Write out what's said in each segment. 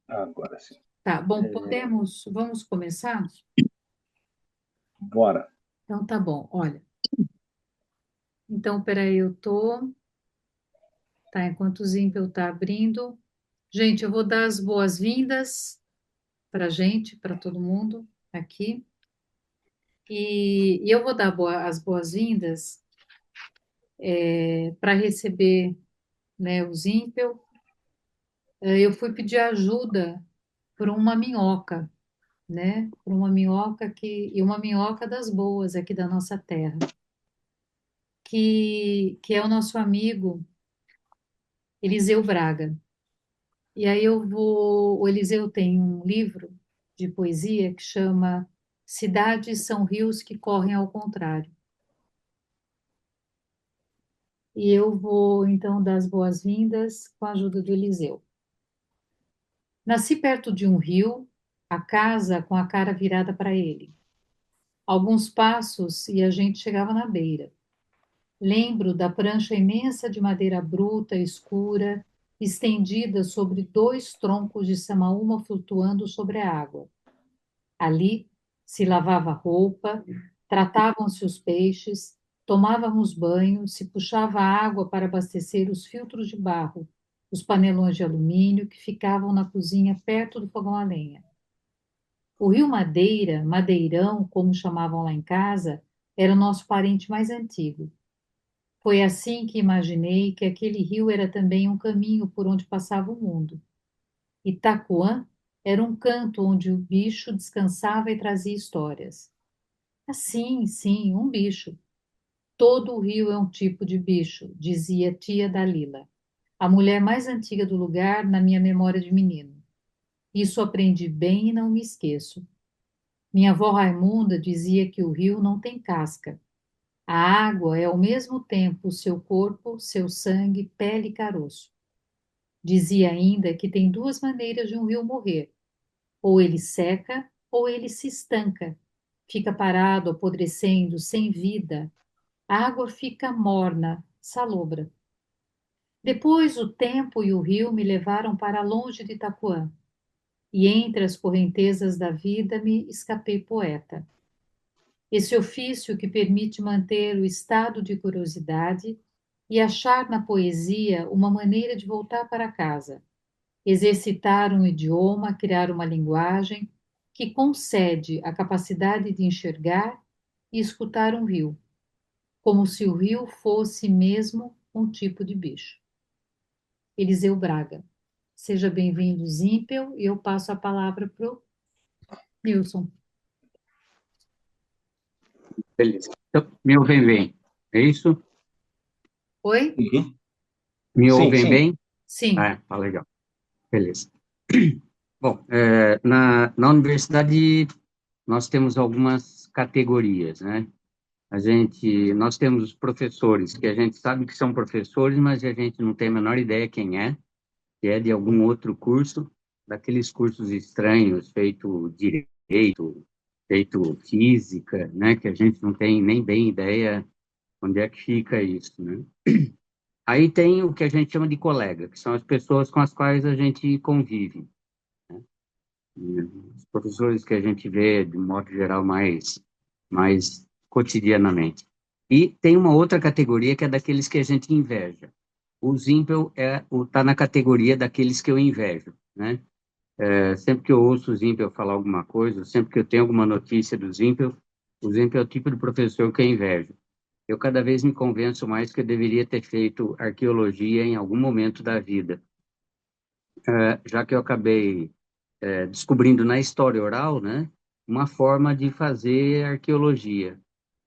Agora sim. Tá, bom, vamos começar? Bora. Então tá bom, olha. Então, peraí, tá, enquanto o Zimpel tá abrindo. Gente, eu vou dar as boas-vindas pra gente, para todo mundo aqui. E eu vou dar as boas-vindas para receber, né, o Zimpel. Eu fui pedir ajuda por uma minhoca, né? Por uma minhoca e uma minhoca das boas aqui da nossa terra, que é o nosso amigo Eliseu Braga. E aí o Eliseu tem um livro de poesia que chama Cidades são rios que correm ao contrário. E eu vou então dar as boas-vindas com a ajuda do Eliseu. Nasci perto de um rio, a casa com a cara virada para ele. Alguns passos e a gente chegava na beira. Lembro da prancha imensa de madeira bruta, escura, estendida sobre dois troncos de samaúma flutuando sobre a água. Ali se lavava roupa, tratavam-se os peixes, tomávamos banho, se puxava água para abastecer os filtros de barro, os panelões de alumínio que ficavam na cozinha perto do fogão a lenha. O rio Madeira, Madeirão, como chamavam lá em casa, era o nosso parente mais antigo. Foi assim que imaginei que aquele rio era também um caminho por onde passava o mundo. Itacoã era um canto onde o bicho descansava e trazia histórias. Ah, sim, sim, um bicho. Todo o rio é um tipo de bicho, dizia tia Dalila, a mulher mais antiga do lugar na minha memória de menino. Isso aprendi bem e não me esqueço. Minha avó Raimunda dizia que o rio não tem casca. A água é ao mesmo tempo seu corpo, seu sangue, pele e caroço. Dizia ainda que tem duas maneiras de um rio morrer: ou ele seca, ou ele se estanca. Fica parado, apodrecendo, sem vida. A água fica morna, salobra. Depois o tempo e o rio me levaram para longe de Itapuã, e entre as correntezas da vida me escapei poeta. Esse ofício que permite manter o estado de curiosidade e achar na poesia uma maneira de voltar para casa, exercitar um idioma, criar uma linguagem que concede a capacidade de enxergar e escutar um rio, como se o rio fosse mesmo um tipo de bicho. Eliseu Braga. Seja bem-vindo, Zimpel, e eu passo a palavra para o Nilson. Beleza. Então, me ouvem bem, é isso? Oi? Uhum. Me Sim, ouvem sim. bem? Sim. Ah, tá legal. Beleza. Bom, na universidade nós temos algumas categorias, né? Nós temos os professores, que a gente sabe que são professores, mas a gente não tem a menor ideia quem é, que é de algum outro curso, daqueles cursos estranhos, feito direito, feito física, né? Que a gente não tem nem bem ideia onde é que fica isso, né? Aí tem o que a gente chama de colega, que são as pessoas com as quais a gente convive. Os professores que a gente vê, de modo geral, mais cotidianamente. E tem uma outra categoria que é daqueles que a gente inveja. O Zimpel tá na categoria daqueles que eu invejo, né? Sempre que eu ouço o Zimpel falar alguma coisa, sempre que eu tenho alguma notícia do Zimpel, o Zimpel é o tipo de professor que eu invejo. Eu cada vez me convenço mais que eu deveria ter feito arqueologia em algum momento da vida, já que eu acabei descobrindo na história oral, né, uma forma de fazer arqueologia.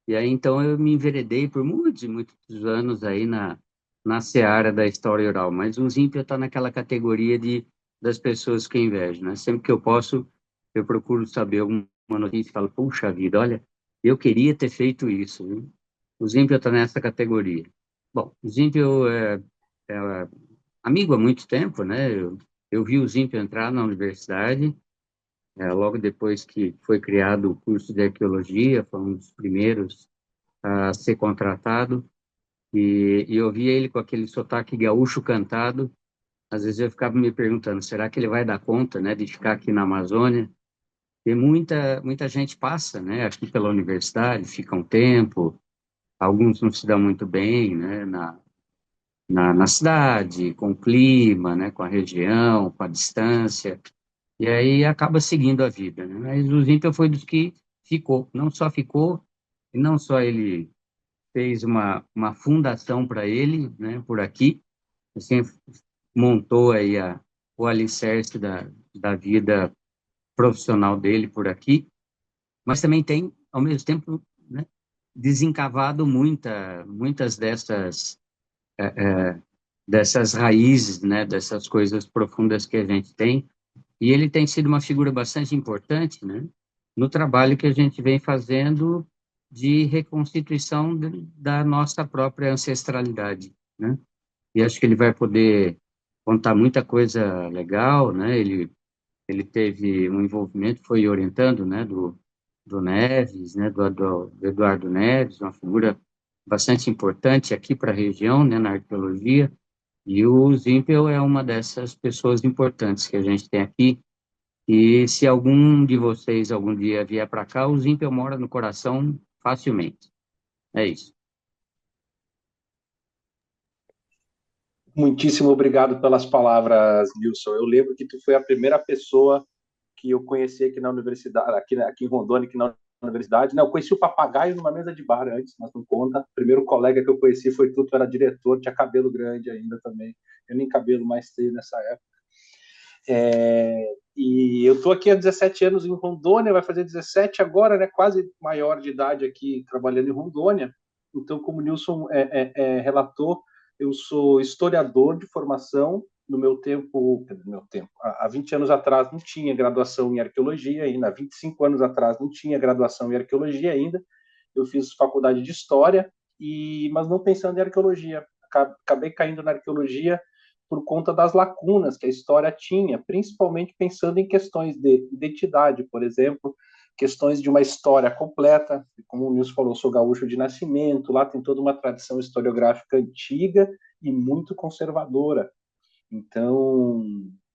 E aí então eu me enveredei por muitos e muitos anos aí na seara da história oral, mas o Zimpia está naquela categoria das pessoas que eu invejo, né? Sempre que eu posso, eu procuro saber alguma notícia e falo, puxa vida, olha, eu queria ter feito isso, viu? O Zimpia está nessa categoria. Bom, o Zimpia é amigo há muito tempo, né? Eu vi o Zimpia entrar na universidade, logo depois que foi criado o curso de arqueologia, foi um dos primeiros a ser contratado, e eu via ele com aquele sotaque gaúcho cantado, às vezes eu ficava me perguntando, será que ele vai dar conta, né, de ficar aqui na Amazônia? E muita gente passa, né, aqui pela universidade, fica um tempo, alguns não se dão muito bem, né, na cidade, com o clima, né, com a região, com a distância, e aí acaba seguindo a vida, né? Mas o Zimpel foi dos que ficou, não só ficou, e não só ele fez uma fundação para ele, né, por aqui, assim, montou aí o alicerce da vida profissional dele por aqui, mas também tem, ao mesmo tempo, né, desencavado muitas dessas raízes, né, dessas coisas profundas que a gente tem, e ele tem sido uma figura bastante importante, né, no trabalho que a gente vem fazendo de reconstituição da nossa própria ancestralidade, né? E acho que ele vai poder contar muita coisa legal, né? Ele teve um envolvimento, foi orientando, né, do Neves, né, do Eduardo Neves, uma figura bastante importante aqui para a região, né, na arqueologia, e o Zimpel é uma dessas pessoas importantes que a gente tem aqui, e se algum de vocês algum dia vier para cá, o Zimpel mora no coração facilmente. É isso. Muitíssimo obrigado pelas palavras, Nilson. Eu lembro que tu foi a primeira pessoa que eu conheci aqui na universidade, aqui em Rondônia, aqui na universidade. Não, eu conheci o Papagaio numa mesa de bar antes, mas não conta. O primeiro colega que eu conheci foi tu era diretor, tinha cabelo grande ainda também. Eu nem cabelo mais tenho nessa época. E eu estou aqui há 17 anos em Rondônia, vai fazer 17 agora, né? Quase maior de idade aqui, trabalhando em Rondônia. Então, como o Nilson relatou, eu sou historiador de formação. No meu tempo, há 20 anos atrás não tinha graduação em arqueologia ainda, há 25 anos atrás não tinha graduação em arqueologia ainda. Eu fiz faculdade de história, mas não pensando em arqueologia. Acabei caindo na arqueologia por conta das lacunas que a história tinha, principalmente pensando em questões de identidade, por exemplo, questões de uma história completa. Como o Nilson falou, eu sou gaúcho de nascimento, lá tem toda uma tradição historiográfica antiga e muito conservadora. Então,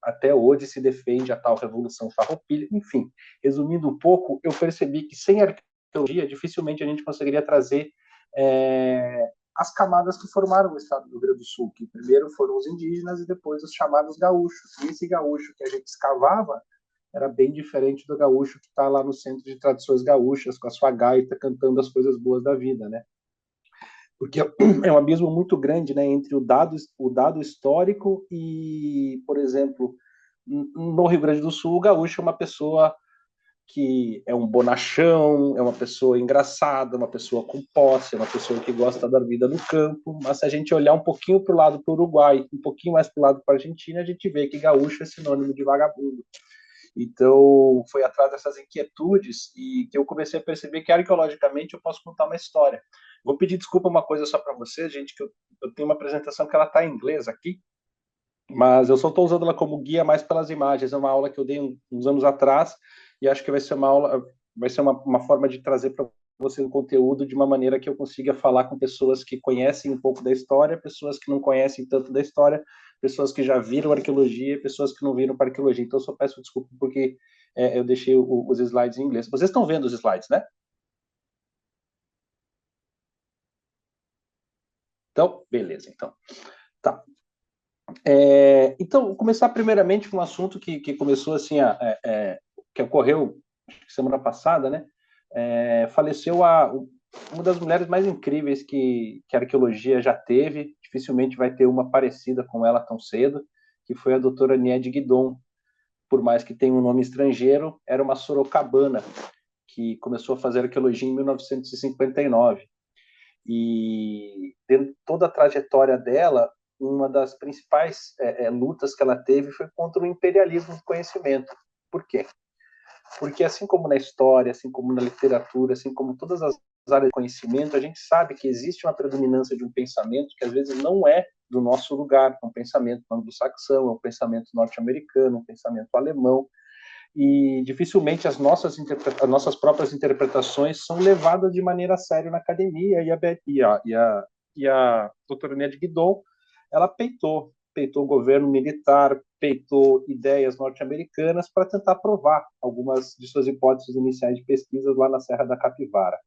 até hoje se defende a tal Revolução Farroupilha. Enfim, resumindo um pouco, eu percebi que sem arqueologia, dificilmente a gente conseguiria trazer as camadas que formaram o estado do Rio Grande do Sul, que primeiro foram os indígenas e depois os chamados gaúchos. E esse gaúcho que a gente escavava era bem diferente do gaúcho que está lá no Centro de Tradições Gaúchas, com a sua gaita, cantando as coisas boas da vida, né? Porque é um abismo muito grande, né, entre o dado histórico e, por exemplo, no Rio Grande do Sul, o gaúcho é uma pessoa que é um bonachão, é uma pessoa engraçada, uma pessoa com posse, é uma pessoa que gosta da vida no campo, mas se a gente olhar um pouquinho para o lado do Uruguai, um pouquinho mais para o lado da Argentina, a gente vê que gaúcho é sinônimo de vagabundo. Então, foi atrás dessas inquietudes e que eu comecei a perceber que arqueologicamente eu posso contar uma história. Vou pedir desculpa uma coisa só para vocês, gente, que eu tenho uma apresentação que ela está em inglês aqui, mas eu só estou usando ela como guia mais pelas imagens. É uma aula que eu dei uns anos atrás e acho que vai ser uma aula, vai ser uma forma de trazer para você o conteúdo de uma maneira que eu consiga falar com pessoas que conhecem um pouco da história, pessoas que não conhecem tanto da história, pessoas que já viram arqueologia, pessoas que não viram para arqueologia. Então, eu só peço desculpa porque eu deixei os slides em inglês. Vocês estão vendo os slides, né? Então, beleza. Então, tá. Então, vou começar primeiramente com um assunto que começou assim, que ocorreu semana passada, né? Faleceu uma das mulheres mais incríveis que a arqueologia já teve, dificilmente vai ter uma parecida com ela tão cedo, que foi a doutora Niede Guidon. Por mais que tenha um nome estrangeiro, era uma sorocabana que começou a fazer arqueologia em 1959. E dentro de toda a trajetória dela, uma das principais lutas que ela teve foi contra o imperialismo do conhecimento. Por quê? Porque assim como na história, assim como na literatura, assim como todas as áreas de conhecimento, a gente sabe que existe uma predominância de um pensamento que às vezes não é do nosso lugar, um pensamento anglo-saxão, um pensamento norte-americano, um pensamento alemão, e dificilmente as nossas próprias interpretações são levadas de maneira séria na academia, e a doutora Nédia Guidon, ela peitou peitou o governo militar, peitou ideias norte-americanas para tentar provar algumas de suas hipóteses iniciais de pesquisas lá na Serra da Capivara.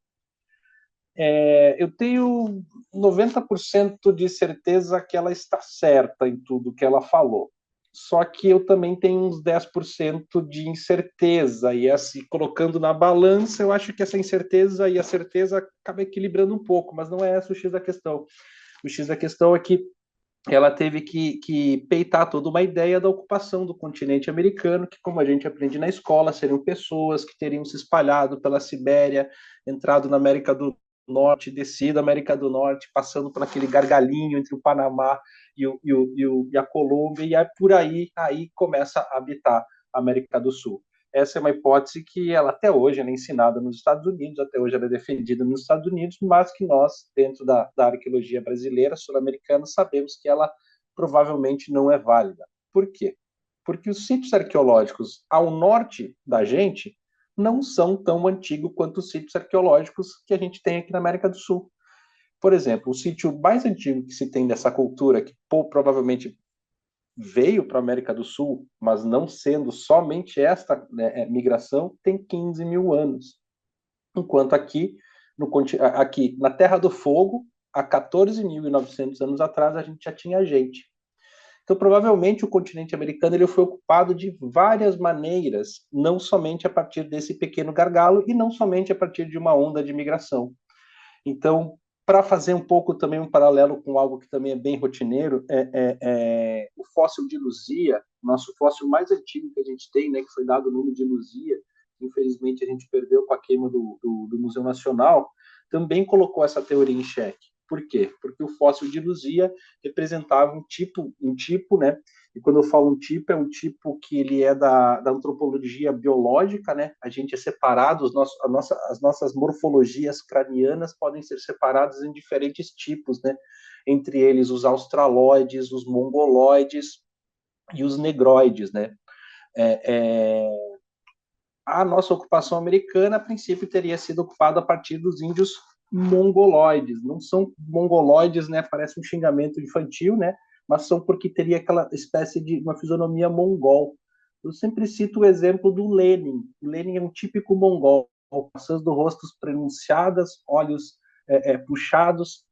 Eu tenho 90% de certeza que ela está certa em tudo que ela falou. Só que eu também tenho uns 10% de incerteza, e assim, colocando na balança, eu acho que essa incerteza e a certeza acaba equilibrando um pouco, mas não é esse o X da questão. O X da questão é que ela teve que peitar toda uma ideia da ocupação do continente americano, que, como a gente aprende na escola, seriam pessoas que teriam se espalhado pela Sibéria, entrado na América do Norte, descido a América do Norte, passando por aquele gargalinho entre o Panamá e a Colômbia, e aí, por aí começa a habitar a América do Sul. Essa é uma hipótese que ela até hoje é ensinada nos Estados Unidos, até hoje ela é defendida nos Estados Unidos, mas que nós, dentro da arqueologia brasileira, sul-americana, sabemos que ela provavelmente não é válida. Por quê? Porque os sítios arqueológicos ao norte da gente não são tão antigos quanto os sítios arqueológicos que a gente tem aqui na América do Sul. Por exemplo, o sítio mais antigo que se tem dessa cultura, que provavelmente veio para a América do Sul, mas não sendo somente esta, né, migração, tem 15 mil anos. Enquanto aqui na Terra do Fogo, há 14.900 anos atrás, a gente já tinha gente. Então, provavelmente, o continente americano ele foi ocupado de várias maneiras, não somente a partir desse pequeno gargalo e não somente a partir de uma onda de migração. Então, para fazer um pouco também um paralelo com algo que também é bem rotineiro, o fóssil de Luzia, nosso fóssil mais antigo que a gente tem, né, que foi dado o nome de Luzia, infelizmente a gente perdeu com a queima do Museu Nacional, também colocou essa teoria em xeque. Por quê? Porque o fóssil de Luzia representava um tipo, né? E quando eu falo um tipo, é um tipo que ele é da antropologia biológica, né? A gente é separado, as nossas morfologias cranianas podem ser separadas em diferentes tipos, né? Entre eles os australoides, os mongoloides e os negroides, né? A nossa ocupação americana, a princípio, teria sido ocupada a partir dos índios mongoloides. Não são mongoloides, né? Parece um xingamento infantil, né? Mas são porque teria aquela espécie de uma fisionomia mongol. Eu sempre cito o exemplo do Lenin. O Lenin é um típico mongol, maçãs do rosto pronunciadas, olhos puxados.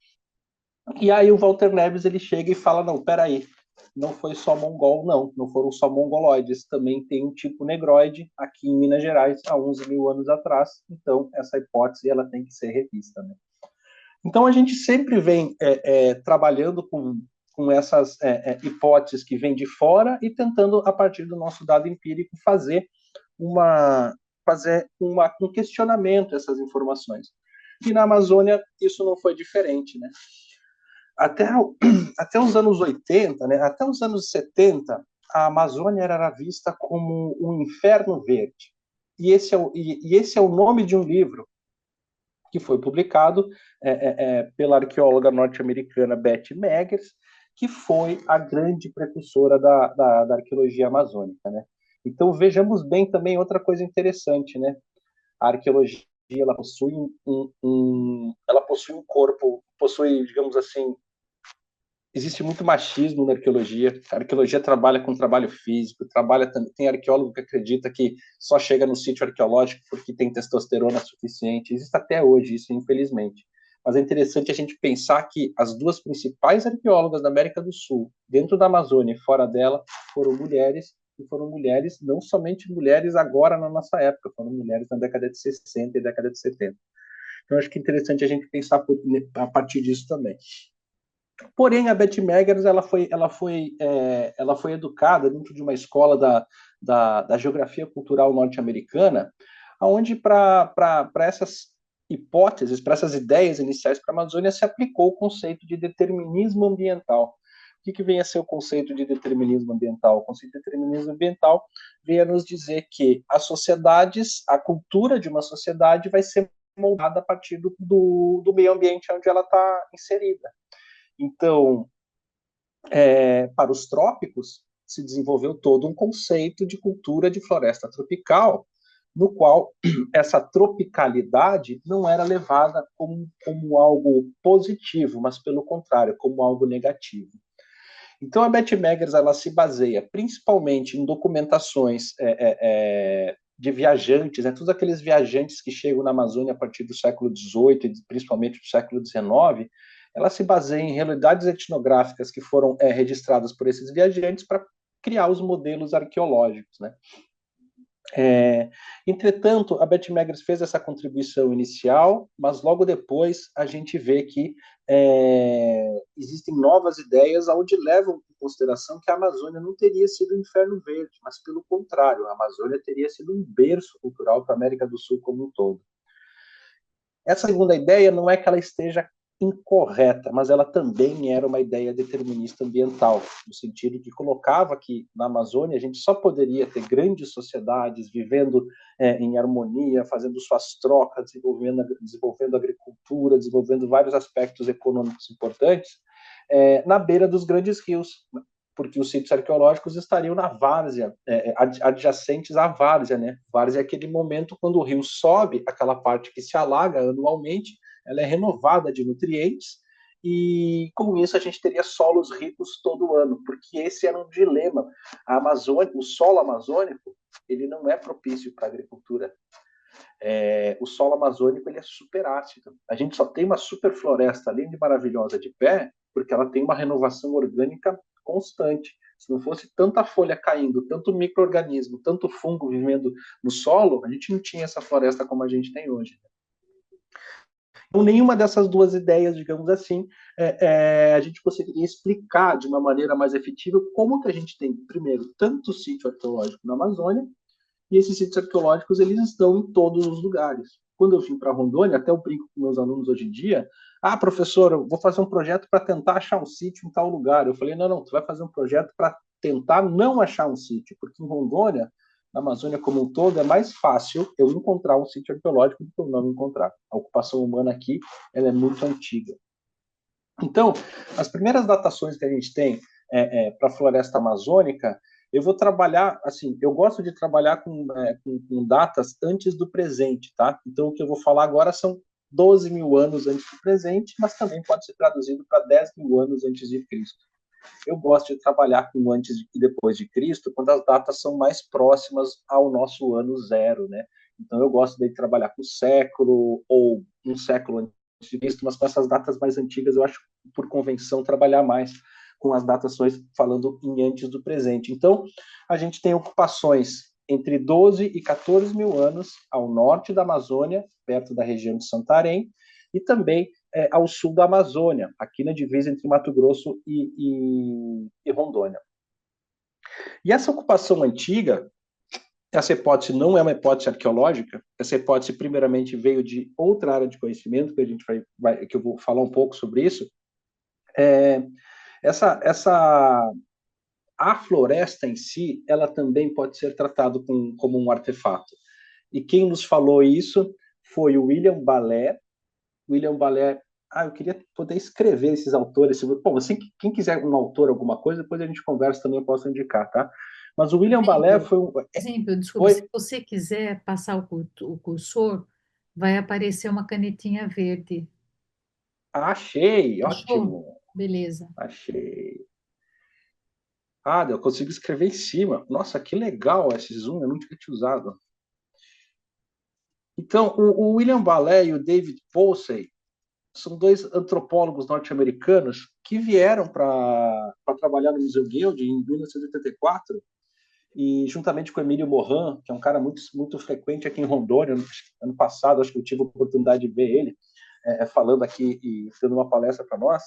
E aí o Walter Neves ele chega e fala, não, peraí, não foi só mongol, não foram só mongoloides, também tem um tipo negroide aqui em Minas Gerais há 11 mil anos atrás, então essa hipótese ela tem que ser revista, né? Então a gente sempre vem trabalhando com essas hipóteses que vêm de fora e tentando, a partir do nosso dado empírico, fazer um questionamento dessas informações. E na Amazônia isso não foi diferente, né? Até os anos 80, né, até os anos 70, a Amazônia era vista como um inferno verde. E esse é o nome de um livro que foi publicado pela arqueóloga norte-americana Betty Meggers, que foi a grande precursora da arqueologia amazônica, né? Então, vejamos bem também outra coisa interessante, né? A arqueologia ela possui ela possui um corpo, possui, digamos assim, existe muito machismo na arqueologia. A arqueologia trabalha com trabalho físico, tem arqueólogo que acredita que só chega no sítio arqueológico porque tem testosterona suficiente. Existe até hoje isso, infelizmente. Mas é interessante a gente pensar que as duas principais arqueólogas da América do Sul, dentro da Amazônia e fora dela, foram mulheres, e foram mulheres, não somente mulheres agora na nossa época, foram mulheres na década de 60 e década de 70. Então, acho que é interessante a gente pensar a partir disso também. Porém, a Betty Meggers ela foi educada dentro de uma escola da geografia cultural norte-americana, onde para essas hipóteses, para essas ideias iniciais para a Amazônia, se aplicou o conceito de determinismo ambiental. O que vem a ser o conceito de determinismo ambiental? O conceito de determinismo ambiental vem a nos dizer que as sociedades, a cultura de uma sociedade vai ser moldada a partir do meio ambiente onde ela está inserida. Então, para os trópicos, se desenvolveu todo um conceito de cultura de floresta tropical, no qual essa tropicalidade não era levada como algo positivo, mas, pelo contrário, como algo negativo. Então, a Beth Meggers, ela se baseia principalmente em documentações de viajantes, todos aqueles viajantes que chegam na Amazônia a partir do século XVIII, e principalmente do século XIX, ela se baseia em realidades etnográficas que foram registradas por esses viajantes para criar os modelos arqueológicos, né? Entretanto, a Beth Meggers fez essa contribuição inicial, mas logo depois a gente vê que existem novas ideias onde levam em consideração que a Amazônia não teria sido um inferno verde, mas pelo contrário, a Amazônia teria sido um berço cultural para a América do Sul como um todo. Essa segunda ideia não é que ela esteja incorreta, mas ela também era uma ideia determinista ambiental, no sentido que colocava que na Amazônia a gente só poderia ter grandes sociedades vivendo em harmonia, fazendo suas trocas, desenvolvendo agricultura, desenvolvendo vários aspectos econômicos importantes, na beira dos grandes rios, porque os sítios arqueológicos estariam na várzea, adjacentes à várzea, né? Várzea é aquele momento quando o rio sobe, aquela parte que se alaga anualmente, ela é renovada de nutrientes, e com isso a gente teria solos ricos todo ano, porque esse era um dilema. A Amazônia, o solo amazônico, ele não é propício para a agricultura. O solo amazônico ele é super ácido. A gente só tem uma super floresta, além de maravilhosa, de pé, porque ela tem uma renovação orgânica constante. Se não fosse tanta folha caindo, tanto micro-organismo, tanto fungo vivendo no solo, a gente não tinha essa floresta como a gente tem hoje. Então, nenhuma dessas duas ideias, digamos assim, a gente conseguiria explicar de uma maneira mais efetiva como que a gente tem, primeiro, tanto sítio arqueológico na Amazônia, e esses sítios arqueológicos eles estão em todos os lugares. Quando eu vim para Rondônia, até eu brinco com meus alunos hoje em dia, professor, eu vou fazer um projeto para tentar achar um sítio em tal lugar. Eu falei, não, tu vai fazer um projeto para tentar não achar um sítio, porque em Rondônia, na Amazônia como um todo, é mais fácil eu encontrar um sítio arqueológico do que eu não encontrar. A ocupação humana aqui ela é muito antiga. Então, as primeiras datações que a gente tem para a floresta amazônica, eu vou trabalhar, assim, eu gosto de trabalhar com datas antes do presente, tá? Então, o que eu vou falar agora são 12 mil anos antes do presente, mas também pode ser traduzido para 10 mil anos antes de Cristo. Eu gosto de trabalhar com antes e depois de Cristo, quando as datas são mais próximas ao nosso ano zero, né? Então, eu gosto de trabalhar com século ou um século antes de Cristo, mas com essas datas mais antigas, eu acho, por convenção, trabalhar mais com as datações falando em antes do presente. Então, a gente tem ocupações entre 12 e 14 mil anos ao norte da Amazônia, perto da região de Santarém, e também ao sul da Amazônia, aqui na divisa entre Mato Grosso e Rondônia. E essa ocupação antiga, essa hipótese não é uma hipótese arqueológica, essa hipótese primeiramente veio de outra área de conhecimento, que a gente que eu vou falar um pouco sobre isso. A floresta em si, ela também pode ser tratada como um artefato. E quem nos falou isso foi o William Balé. William Balé, eu queria poder escrever esses autores. Bom, assim, quem quiser um autor, alguma coisa, depois a gente conversa também, eu posso indicar, tá? Mas o William Balé foi um... Exemplo, desculpa, se você quiser passar o cursor, vai aparecer uma canetinha verde. Achei, Achou? ótimo. Beleza. Achei. Eu consigo escrever em cima. Nossa, que legal esse zoom, eu nunca tinha usado. Então, o William Balé e o David Posey são dois antropólogos norte-americanos que vieram para trabalhar no Museu Guild em 1984, e juntamente com o Emílio Morin, que é um cara muito, muito frequente aqui em Rondônia. Ano passado, acho que eu tive a oportunidade de ver ele falando aqui e dando uma palestra para nós.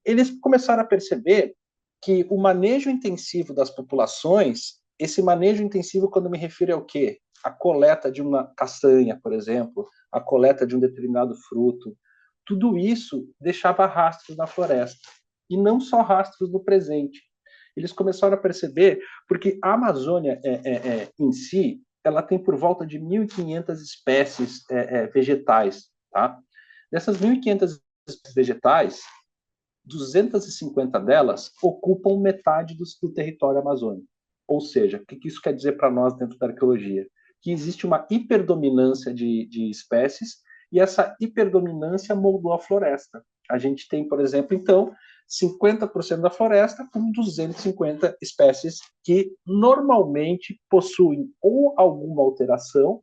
Eles começaram a perceber que o manejo intensivo das populações, esse manejo intensivo, quando eu me refiro ao quê? A coleta de uma castanha, por exemplo, a coleta de um determinado fruto, tudo isso deixava rastros na floresta. E não só rastros no presente. Eles começaram a perceber, porque a Amazônia em si, ela tem por volta de 1.500 espécies vegetais. Tá? Dessas 1.500 espécies vegetais, 250 delas ocupam metade do território amazônico. Ou seja, o que isso quer dizer para nós dentro da arqueologia? Que existe uma hiperdominância de espécies, e essa hiperdominância moldou a floresta. A gente tem, por exemplo, então, 50% da floresta com 250 espécies que normalmente possuem ou alguma alteração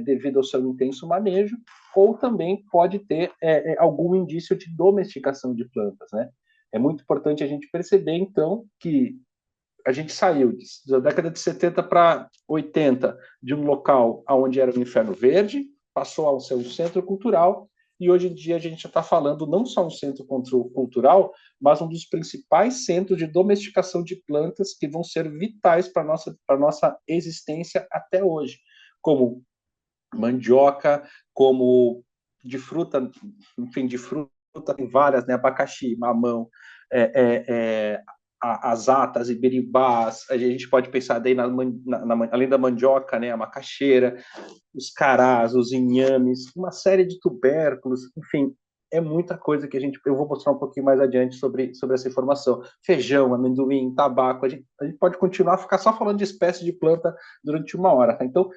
devido ao seu intenso manejo, ou também pode ter algum indício de domesticação de plantas, né? É muito importante a gente perceber, então, que a gente saiu da década de 70 para 80 de um local onde era o Inferno Verde, passou a ser um centro cultural, e hoje em dia a gente já está falando não só um centro cultural, mas um dos principais centros de domesticação de plantas que vão ser vitais para a nossa existência até hoje, como mandioca, como de fruta, enfim, de fruta tem várias, né? Abacaxi, mamão, as atas e beribás, a gente pode pensar daí além da mandioca, né? A macaxeira, os carás, os inhames, uma série de tubérculos, enfim, é muita coisa que eu vou mostrar um pouquinho mais adiante sobre essa informação. Feijão, amendoim, tabaco, a gente pode continuar a ficar só falando de espécie de planta durante uma hora, tá? Então,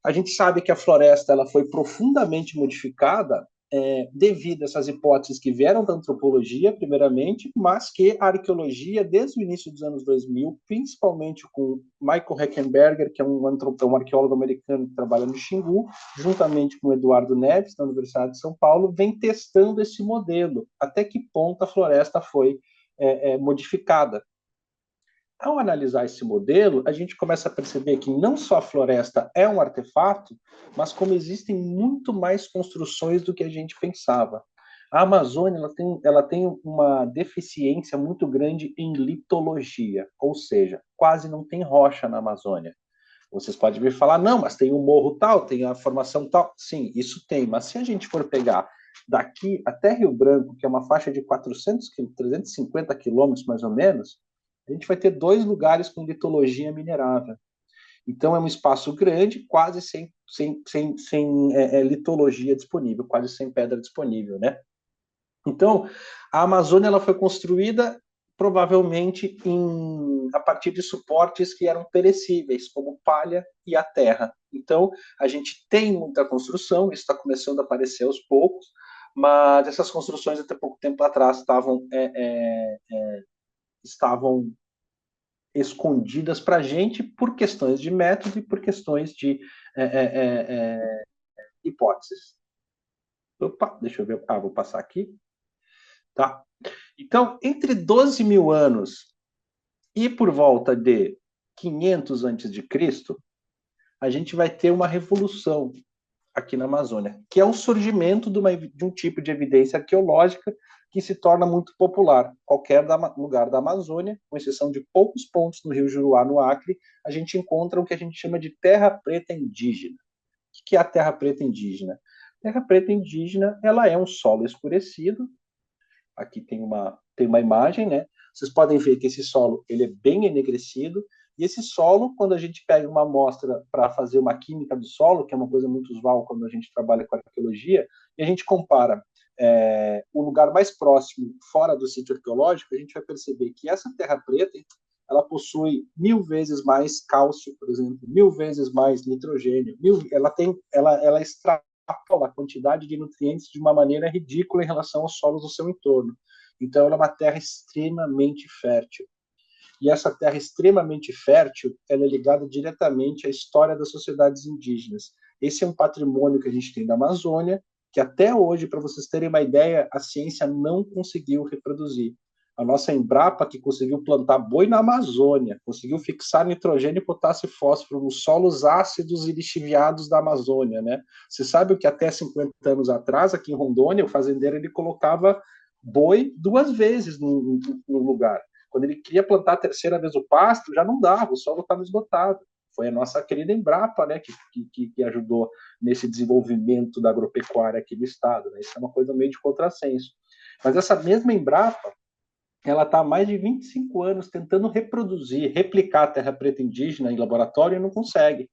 a gente sabe que a floresta ela foi profundamente modificada devido a essas hipóteses que vieram da antropologia, primeiramente, mas que a arqueologia, desde o início dos anos 2000, principalmente com Michael Heckenberger, que é um arqueólogo americano que trabalha no Xingu, juntamente com Eduardo Neves, da Universidade de São Paulo, vem testando esse modelo, até que ponto a floresta foi modificada. Ao analisar esse modelo, a gente começa a perceber que não só a floresta é um artefato, mas como existem muito mais construções do que a gente pensava. A Amazônia ela tem uma deficiência muito grande em litologia, ou seja, quase não tem rocha na Amazônia. Vocês podem me falar, não, mas tem um morro tal, tem a formação tal. Sim, isso tem, mas se a gente for pegar daqui até Rio Branco, que é uma faixa de 350 quilômetros mais ou menos, a gente vai ter 2 lugares com litologia minerável. Então, é um espaço grande, quase sem litologia disponível, quase sem pedra disponível, né? Então, a Amazônia ela foi construída provavelmente a partir de suportes que eram perecíveis, como palha e a terra. Então, a gente tem muita construção, isso está começando a aparecer aos poucos, mas essas construções até pouco tempo atrás estavam escondidas para a gente por questões de método e por questões de hipóteses. Opa, deixa eu ver. Vou passar aqui. Tá. Então, entre 12 mil anos e por volta de 500 antes de Cristo, a gente vai ter uma revolução aqui na Amazônia, que é o surgimento de um tipo de evidência arqueológica que se torna muito popular. Qualquer lugar da Amazônia, com exceção de poucos pontos no Rio Juruá, no Acre, a gente encontra o que a gente chama de terra preta indígena. O que é a terra preta indígena? Terra preta indígena, ela é um solo escurecido. Aqui tem uma imagem, né? Vocês podem ver que esse solo ele é bem enegrecido, e esse solo, quando a gente pega uma amostra para fazer uma química do solo, que é uma coisa muito usual quando a gente trabalha com arqueologia, e a gente compara o lugar mais próximo fora do sítio arqueológico, a gente vai perceber que essa terra preta ela possui 1000 vezes mais cálcio, por exemplo, 1000 vezes mais nitrogênio, ela extrapola a quantidade de nutrientes de uma maneira ridícula em relação aos solos do seu entorno. Então, ela é uma terra extremamente fértil. E essa terra extremamente fértil, ela é ligada diretamente à história das sociedades indígenas. Esse é um patrimônio que a gente tem da Amazônia, que até hoje, para vocês terem uma ideia, a ciência não conseguiu reproduzir. A nossa Embrapa, que conseguiu plantar boi na Amazônia, conseguiu fixar nitrogênio, potássio e fósforo nos solos ácidos e lixiviados da Amazônia, né? Você sabe o que até 50 anos atrás, aqui em Rondônia, o fazendeiro ele colocava boi 2 vezes no lugar. Quando ele queria plantar a 3ª vez o pasto, já não dava, o solo estava esgotado. Foi a nossa querida Embrapa, né, que ajudou nesse desenvolvimento da agropecuária aqui do estado, né? Isso é uma coisa meio de contrassenso. Mas essa mesma Embrapa, ela está há mais de 25 anos tentando replicar a terra preta indígena em laboratório e não consegue.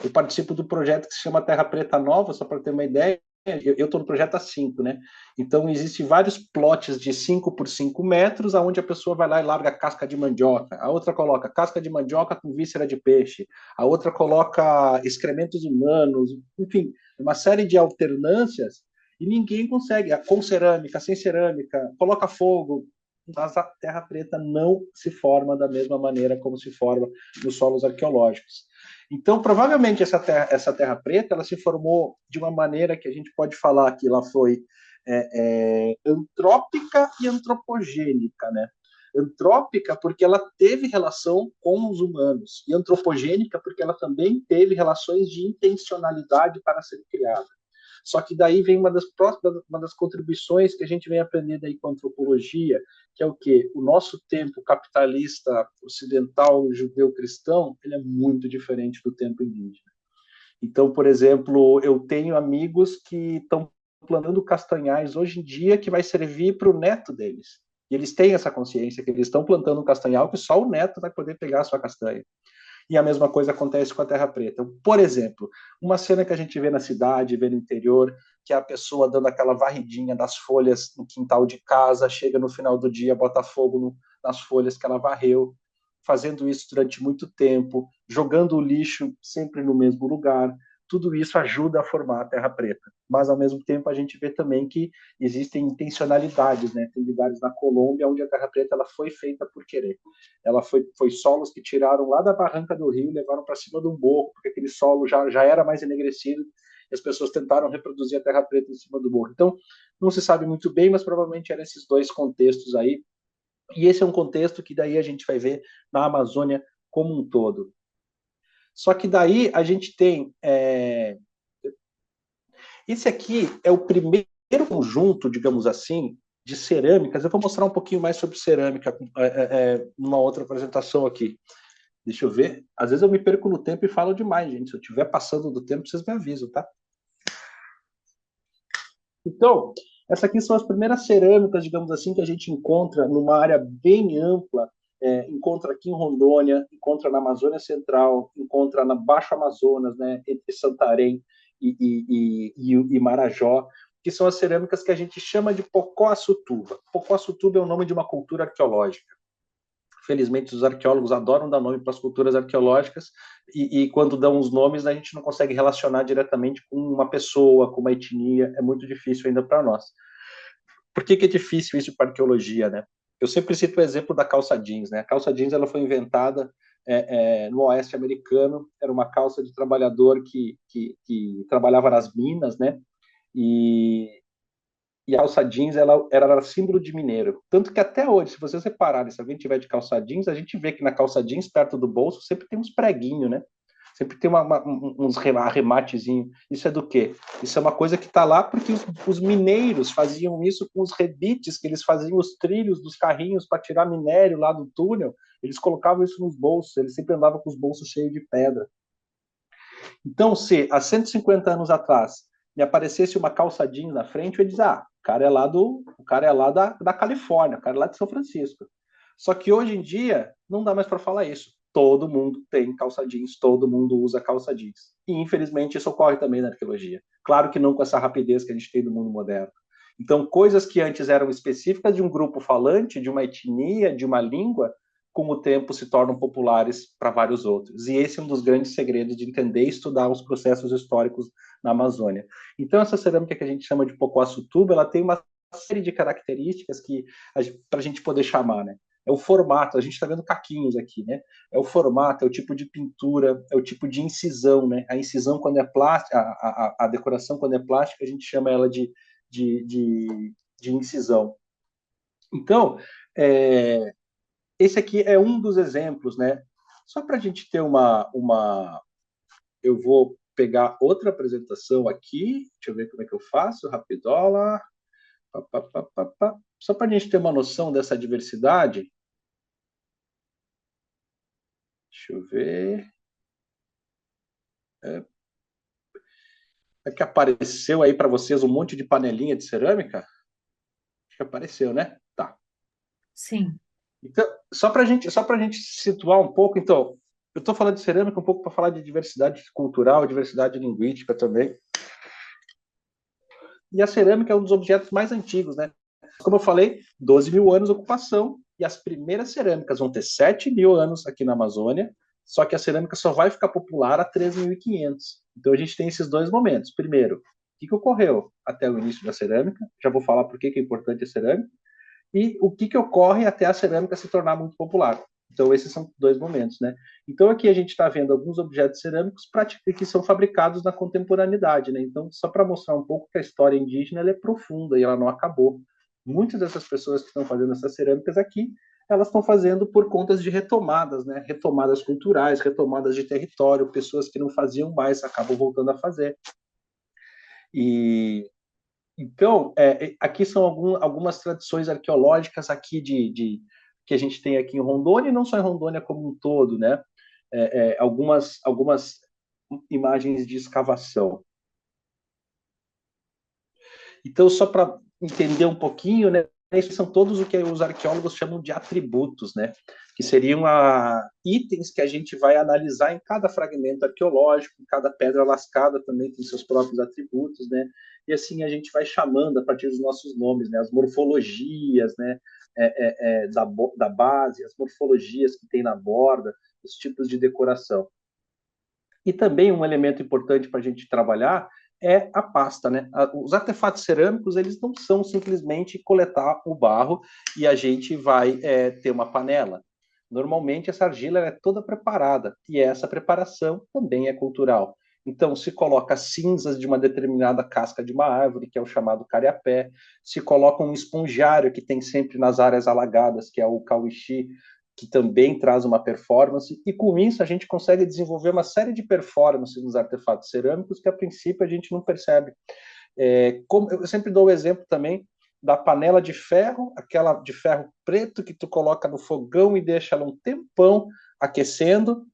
Eu participo do projeto que se chama Terra Preta Nova, só para ter uma ideia. Eu estou no projeto há 5, né? Então, existem vários plotes de 5 por 5 metros, onde a pessoa vai lá e larga casca de mandioca. A outra coloca casca de mandioca com víscera de peixe. A outra coloca excrementos humanos. Enfim, uma série de alternâncias. E ninguém consegue, com cerâmica, sem cerâmica, coloca fogo, mas a terra preta não se forma da mesma maneira como se forma nos solos arqueológicos. Então, provavelmente, essa terra preta ela se formou de uma maneira que a gente pode falar que ela foi antrópica e antropogênica, né? Antrópica porque ela teve relação com os humanos, e antropogênica porque ela também teve relações de intencionalidade para ser criada. Só que daí vem uma das contribuições que a gente vem aprendendo aí com a antropologia, que é o quê? O nosso tempo capitalista ocidental, judeu-cristão, ele é muito diferente do tempo indígena. Então, por exemplo, eu tenho amigos que estão plantando castanhais hoje em dia que vai servir para o neto deles. E eles têm essa consciência que eles estão plantando um castanhal que só o neto vai poder pegar a sua castanha. E a mesma coisa acontece com a terra preta. Por exemplo, uma cena que a gente vê na cidade, vê no interior, que é a pessoa dando aquela varridinha das folhas no quintal de casa, chega no final do dia, bota fogo nas folhas que ela varreu, fazendo isso durante muito tempo, jogando o lixo sempre no mesmo lugar. Tudo isso ajuda a formar a terra preta. Mas, ao mesmo tempo, a gente vê também que existem intencionalidades, né? Tem lugares na Colômbia onde a terra preta ela foi feita por querer. Ela foi solos que tiraram lá da barranca do rio e levaram para cima de um morro, porque aquele solo já era mais enegrecido e as pessoas tentaram reproduzir a terra preta em cima do morro. Então, não se sabe muito bem, mas provavelmente eram esses dois contextos aí. E esse é um contexto que daí a gente vai ver na Amazônia como um todo. Só que daí a gente tem... Esse aqui é o primeiro conjunto, digamos assim, de cerâmicas. Eu vou mostrar um pouquinho mais sobre cerâmica numa outra apresentação aqui. Deixa eu ver. Às vezes eu me perco no tempo e falo demais, gente. Se eu estiver passando do tempo, vocês me avisam, tá? Então, essas aqui são as primeiras cerâmicas, digamos assim, que a gente encontra numa área bem ampla. Encontra aqui em Rondônia, encontra na Amazônia Central, encontra na Baixo Amazonas, né, entre Santarém e Marajó, que são as cerâmicas que a gente chama de Pocó-Açutuba. Pocó-Açutuba é o nome de uma cultura arqueológica. Felizmente, os arqueólogos adoram dar nome para as culturas arqueológicas e quando dão os nomes, a gente não consegue relacionar diretamente com uma pessoa, com uma etnia, é muito difícil ainda para nós. Por que é difícil isso para a arqueologia, né? Eu sempre cito o exemplo da calça jeans, né? A calça jeans ela foi inventada no oeste americano, era uma calça de trabalhador que trabalhava nas minas, né? E a calça jeans ela era símbolo de mineiro. Tanto que até hoje, se vocês repararem, se alguém tiver de calça jeans, a gente vê que na calça jeans, perto do bolso, sempre tem uns preguinhos, né? Sempre tem uns arrematezinhos. Isso é do quê? Isso é uma coisa que está lá porque os mineiros faziam isso com os rebites, que eles faziam os trilhos dos carrinhos para tirar minério lá do túnel. Eles colocavam isso nos bolsos, eles sempre andavam com os bolsos cheios de pedra. Então, se há 150 anos atrás me aparecesse uma calça jeans na frente, eu ia dizer, o cara é lá da Califórnia, o cara é lá de São Francisco. Só que hoje em dia, não dá mais para falar isso. Todo mundo tem calça jeans, todo mundo usa calça jeans. E, infelizmente, isso ocorre também na arqueologia. Claro que não com essa rapidez que a gente tem no mundo moderno. Então, coisas que antes eram específicas de um grupo falante, de uma etnia, de uma língua, com o tempo se tornam populares para vários outros. E esse é um dos grandes segredos de entender e estudar os processos históricos na Amazônia. Então, essa cerâmica que a gente chama de Pocó-Açutuba, ela tem uma série de características que para a gente poder chamar, né? É o formato, a gente está vendo caquinhos aqui, né? É o formato, é o tipo de pintura, é o tipo de incisão, né? A incisão, quando é plástica, a decoração, quando é plástica, a gente chama ela de incisão. Então, esse aqui é um dos exemplos, né? Só para a gente ter eu vou pegar outra apresentação aqui. Deixa eu ver como é que eu faço. Rapidola. Só para a gente ter uma noção dessa diversidade. Deixa eu ver. É que apareceu aí para vocês um monte de panelinha de cerâmica? Acho que apareceu, né? Tá. Sim. Então, só para a gente situar um pouco, então, eu estou falando de cerâmica um pouco para falar de diversidade cultural, diversidade linguística também. E a cerâmica é um dos objetos mais antigos, né? Como eu falei, 12 mil anos de ocupação, e as primeiras cerâmicas vão ter 7 mil anos aqui na Amazônia, só que a cerâmica só vai ficar popular a 3.500. Então a gente tem esses dois momentos. Primeiro, que ocorreu até o início da cerâmica, já vou falar por que é importante a cerâmica, e o que ocorre até a cerâmica se tornar muito popular. Então, esses são 2 momentos, né? Então, aqui a gente está vendo alguns objetos cerâmicos que são fabricados na contemporaneidade, né? Então, só para mostrar um pouco que a história indígena ela é profunda e ela não acabou. Muitas dessas pessoas que estão fazendo essas cerâmicas aqui, elas estão fazendo por contas de retomadas, né? Retomadas culturais, retomadas de território, pessoas que não faziam mais acabam voltando a fazer. E então, aqui são algumas tradições arqueológicas aqui que a gente tem aqui em Rondônia, e não só em Rondônia como um todo, né? Algumas imagens de escavação. Então, só para entender um pouquinho, né? Esses são todos o que os arqueólogos chamam de atributos, né? Que seriam itens que a gente vai analisar em cada fragmento arqueológico, cada pedra lascada também tem seus próprios atributos, né? E assim a gente vai chamando a partir dos nossos nomes, né? As morfologias, né? Da base, as morfologias que tem na borda, os tipos de decoração. E também um elemento importante para a gente trabalhar é a pasta, né? Os artefatos cerâmicos, eles não são simplesmente coletar o barro e a gente vai ter uma panela. Normalmente, essa argila é toda preparada, e essa preparação também é cultural. Então, se coloca cinzas de uma determinada casca de uma árvore, que é o chamado cariapé, se coloca um esponjário que tem sempre nas áreas alagadas, que é o cauixi, que também traz uma performance, e com isso a gente consegue desenvolver uma série de performances nos artefatos cerâmicos que a princípio a gente não percebe. Eu sempre dou o exemplo também da panela de ferro, aquela de ferro preto que tu coloca no fogão e deixa ela um tempão aquecendo,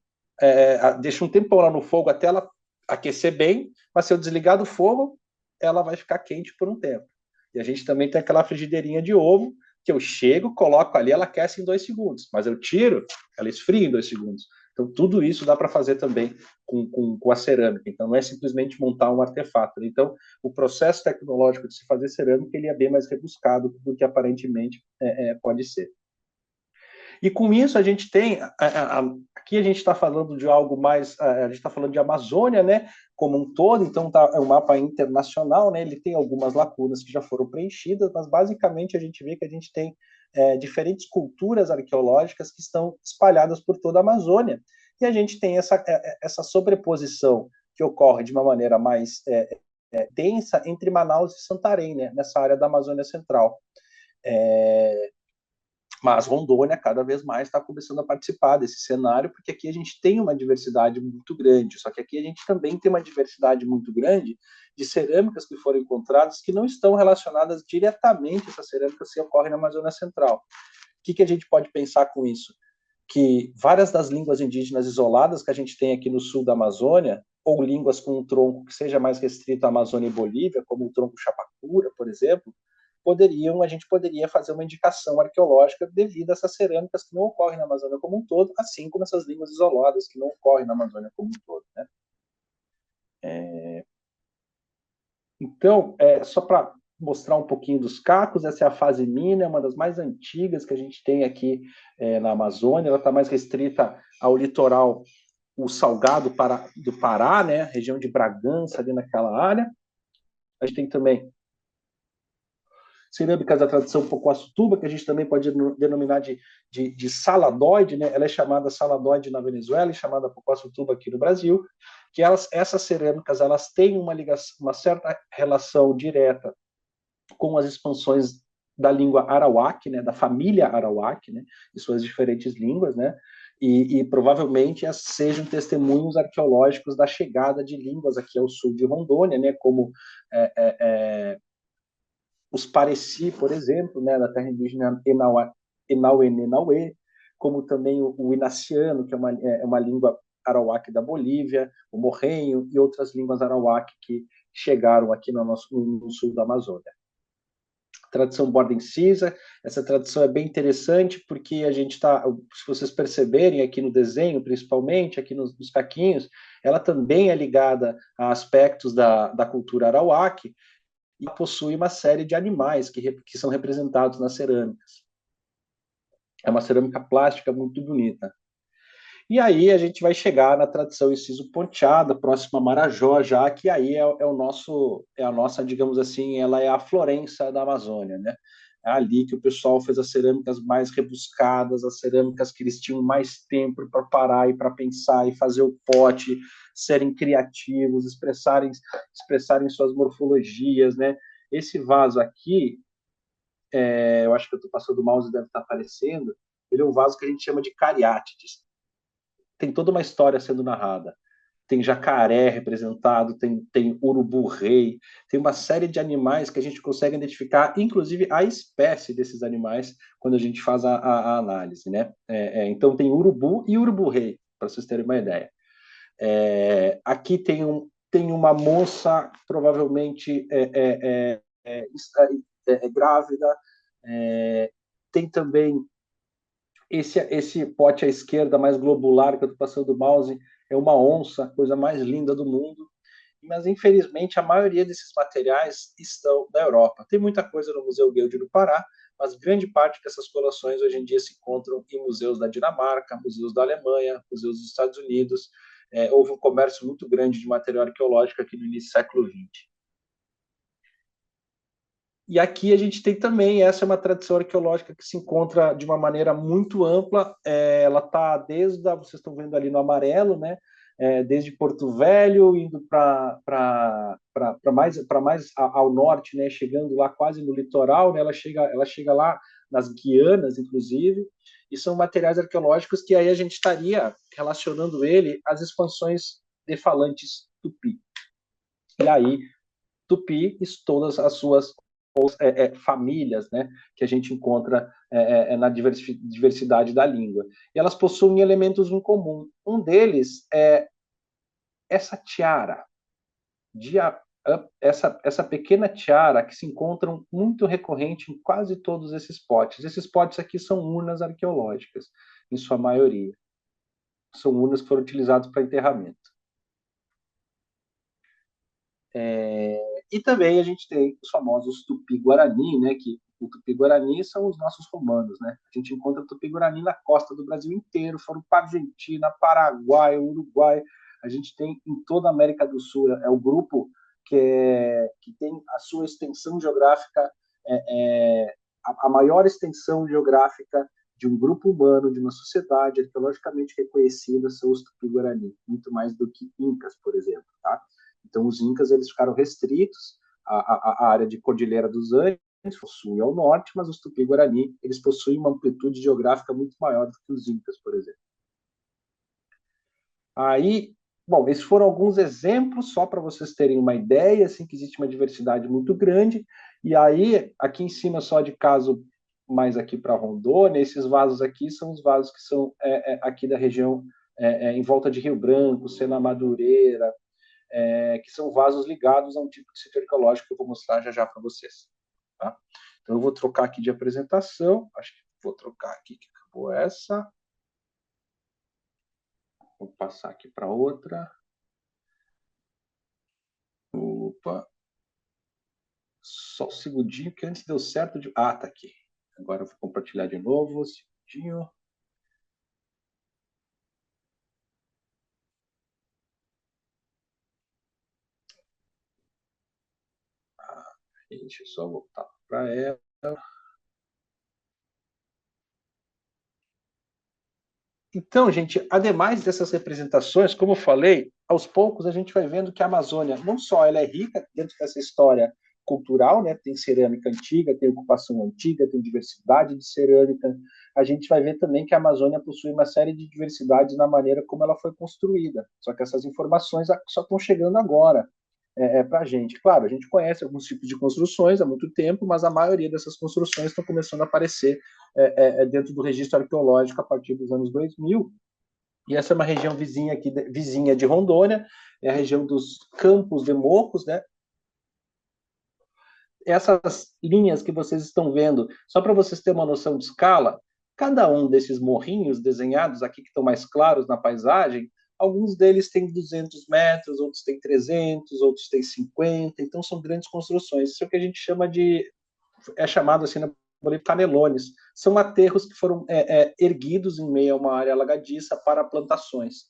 deixa um tempão lá no fogo até ela aquecer bem, mas se eu desligar do fogo, ela vai ficar quente por um tempo. E a gente também tem aquela frigideirinha de ovo, que eu chego, coloco ali, ela aquece em 2 segundos, mas eu tiro, ela esfria em 2 segundos. Então, tudo isso dá para fazer também com a cerâmica. Então, não é simplesmente montar um artefato. Então, o processo tecnológico de se fazer cerâmica ele é bem mais rebuscado do que aparentemente pode ser. E com isso a gente tem, aqui a gente está falando de algo mais, a gente está falando de Amazônia, né, como um todo, então é um mapa internacional, né, ele tem algumas lacunas que já foram preenchidas, mas basicamente a gente vê que a gente tem diferentes culturas arqueológicas que estão espalhadas por toda a Amazônia, e a gente tem essa sobreposição que ocorre de uma maneira mais densa entre Manaus e Santarém, né, nessa área da Amazônia Central. Mas Rondônia cada vez mais está começando a participar desse cenário, porque aqui a gente tem uma diversidade muito grande, só que aqui a gente também tem uma diversidade muito grande de cerâmicas que foram encontradas que não estão relacionadas diretamente a essas cerâmicas que ocorrem na Amazônia Central. O que a gente pode pensar com isso? Que várias das línguas indígenas isoladas que a gente tem aqui no sul da Amazônia, ou línguas com um tronco que seja mais restrito à Amazônia e Bolívia, como o tronco Chapacura, por exemplo, a gente poderia fazer uma indicação arqueológica devido a essas cerâmicas que não ocorrem na Amazônia como um todo, assim como essas línguas isoladas que não ocorrem na Amazônia como um todo, né? Então, só para mostrar um pouquinho dos cacos, essa é a fase mina, é uma das mais antigas que a gente tem aqui na Amazônia, ela está mais restrita ao litoral, o Salgado do Pará, né? Região de Bragança, ali naquela área. A gente tem também cerâmicas da tradição Pocoaçutuba, que a gente também pode denominar de saladoide, né? Ela é chamada saladoide na Venezuela e chamada Pocoaçutuba aqui no Brasil, que essas cerâmicas elas têm uma certa relação direta com as expansões da língua arawak, né? Da família arawak, né? E suas diferentes línguas, né? E provavelmente sejam testemunhos arqueológicos da chegada de línguas aqui ao sul de Rondônia, né? Como os Pareci, por exemplo, né, da terra indígena Enauê, como também o inaciano, que é uma língua arawak da Bolívia, o morrenho e outras línguas arawak que chegaram aqui no sul da Amazônia. Tradição Borda-Incisa, essa tradição é bem interessante porque a gente está, se vocês perceberem aqui no desenho, principalmente aqui nos caquinhos, ela também é ligada a aspectos da cultura arawak, e possui uma série de animais que são representados nas cerâmicas. É uma cerâmica plástica muito bonita. E aí a gente vai chegar na tradição inciso ponteada, próxima a Marajó, já que aí é a nossa, digamos assim, ela é a Florença da Amazônia, né? É ali que o pessoal fez as cerâmicas mais rebuscadas, as cerâmicas que eles tinham mais tempo para parar e para pensar e fazer o pote, serem criativos, expressarem suas morfologias, né? Esse vaso aqui, eu acho que eu estou passando o mouse, deve estar aparecendo, ele é um vaso que a gente chama de cariátides. Tem toda uma história sendo narrada. Tem jacaré representado, tem urubu-rei, tem uma série de animais que a gente consegue identificar, inclusive a espécie desses animais, quando a gente faz a análise, né? Então tem urubu e urubu-rei, para vocês terem uma ideia. Aqui tem uma moça, provavelmente grávida, tem também esse pote à esquerda, mais globular, que eu estou passando o mouse, é uma onça, a coisa mais linda do mundo. Mas, infelizmente, a maioria desses materiais estão na Europa. Tem muita coisa no Museu Guilde do Pará, mas grande parte dessas coleções hoje em dia se encontram em museus da Dinamarca, museus da Alemanha, museus dos Estados Unidos. Houve um comércio muito grande de material arqueológico aqui no início do século XX. E aqui a gente tem também, essa é uma tradição arqueológica que se encontra de uma maneira muito ampla, ela está vocês estão vendo ali no amarelo, né? Desde Porto Velho, indo para mais ao norte, né? Chegando lá quase no litoral, né? Ela chega lá nas Guianas, inclusive, e são materiais arqueológicos que aí a gente estaria relacionando ele às expansões de falantes tupi. E aí, tupi e todas as suas famílias, né, que a gente encontra na diversidade da língua. E elas possuem elementos em comum. Um deles é essa tiara, essa pequena tiara que se encontra muito recorrente em quase todos esses potes. Esses potes aqui são urnas arqueológicas, em sua maioria. São urnas que foram utilizadas para enterramento. E também a gente tem os famosos Tupi-Guarani, né, que o Tupi-Guarani são os nossos romanos, né? A gente encontra o Tupi-Guarani na costa do Brasil inteiro, foram para a Argentina, Paraguai, Uruguai, a gente tem em toda a América do Sul, é o grupo que tem a sua extensão geográfica, a maior extensão geográfica de um grupo humano, de uma sociedade arqueologicamente reconhecida, são os Tupi-Guarani, muito mais do que Incas, por exemplo, tá? Então, os Incas eles ficaram restritos à área de Cordilheira dos Andes, possuem ao norte, mas os Tupi-Guarani eles possuem uma amplitude geográfica muito maior do que os Incas, por exemplo. Aí, bom, esses foram alguns exemplos, só para vocês terem uma ideia, assim, que existe uma diversidade muito grande. E aí, aqui em cima, só de caso mais aqui para Rondônia, esses vasos aqui são os vasos que são aqui da região em volta de Rio Branco, Sena Madureira, que são vasos ligados a um tipo de sítio arqueológico que eu vou mostrar já já para vocês. Tá? Então, eu vou trocar aqui de apresentação. Acho que vou trocar aqui, que acabou essa. Vou passar aqui para outra. Opa. Só um segundinho, que antes deu certo. Tá aqui. Agora eu vou compartilhar de novo. Um segundinho. Deixa eu só voltar para ela. Então, gente, ademais dessas representações, como eu falei, aos poucos a gente vai vendo que a Amazônia, não só ela é rica dentro dessa história cultural, né? Tem cerâmica antiga, tem ocupação antiga, tem diversidade de cerâmica. A gente vai ver também que a Amazônia possui uma série de diversidades na maneira como ela foi construída. Só que essas informações só estão chegando agora para a gente. Claro, a gente conhece alguns tipos de construções há muito tempo, mas a maioria dessas construções estão começando a aparecer dentro do registro arqueológico a partir dos anos 2000. E essa é uma região vizinha aqui, vizinha de Rondônia, é a região dos Campos de Morros, né? Essas linhas que vocês estão vendo, só para vocês terem uma noção de escala, cada um desses morrinhos desenhados aqui, que estão mais claros na paisagem, alguns deles têm 200 metros, outros têm 300, outros têm 50, então são grandes construções. Isso é o que a gente chama de, é chamado assim na canelones. São aterros que foram erguidos em meio a uma área alagadiça para plantações.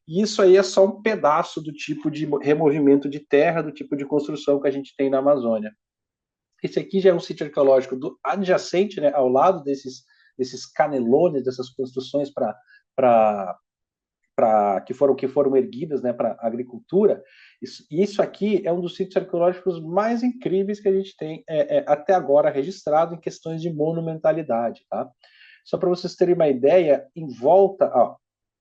E isso aí é só um pedaço do tipo de removimento de terra, do tipo de construção que a gente tem na Amazônia. Esse aqui já é um sítio arqueológico adjacente, né, ao lado desses canelones, dessas construções que foram erguidas, né, para agricultura. Isso aqui é um dos sítios arqueológicos mais incríveis que a gente tem até agora registrado em questões de monumentalidade, tá? Só para vocês terem uma ideia, em volta, ó,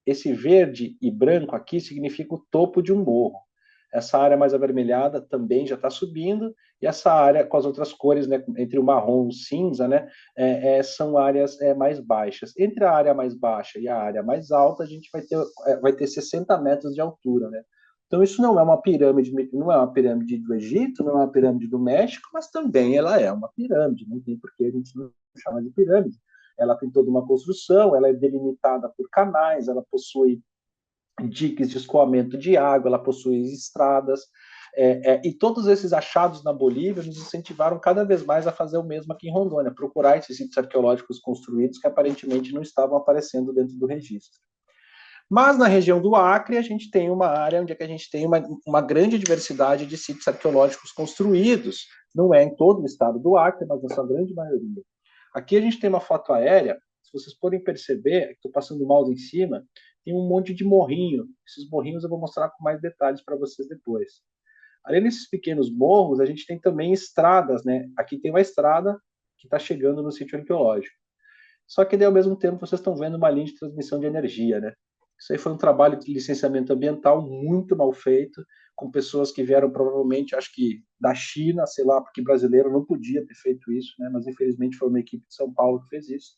esse verde e branco aqui significa o topo de um morro. Essa área mais avermelhada também já está subindo, e essa área com as outras cores, né, entre o marrom e o cinza, né, são áreas mais baixas. Entre a área mais baixa e a área mais alta, a gente vai ter 60 metros de altura, né? Então isso não é uma pirâmide do Egito, não é uma pirâmide do México, mas também ela é uma pirâmide, não tem por que a gente não chamar de pirâmide. Ela tem toda uma construção, ela é delimitada por canais, ela possui diques de escoamento de água, ela possui estradas, e todos esses achados na Bolívia nos incentivaram cada vez mais a fazer o mesmo aqui em Rondônia, procurar esses sítios arqueológicos construídos que aparentemente não estavam aparecendo dentro do registro. Mas na região do Acre, a gente tem uma área onde a gente tem uma grande diversidade de sítios arqueológicos construídos. Não é em todo o estado do Acre, mas na sua grande maioria. Aqui a gente tem uma foto aérea, se vocês podem perceber, estou passando o mouse em cima, tem um monte de morrinho. Esses morrinhos eu vou mostrar com mais detalhes para vocês depois. Além desses pequenos morros, a gente tem também estradas, né? Aqui tem uma estrada que está chegando no sítio arqueológico. Só que, daí, ao mesmo tempo, vocês estão vendo uma linha de transmissão de energia, né? Isso aí foi um trabalho de licenciamento ambiental muito mal feito, com pessoas que vieram provavelmente, acho que da China, sei lá, porque brasileiro não podia ter feito isso, né? Mas infelizmente foi uma equipe de São Paulo que fez isso,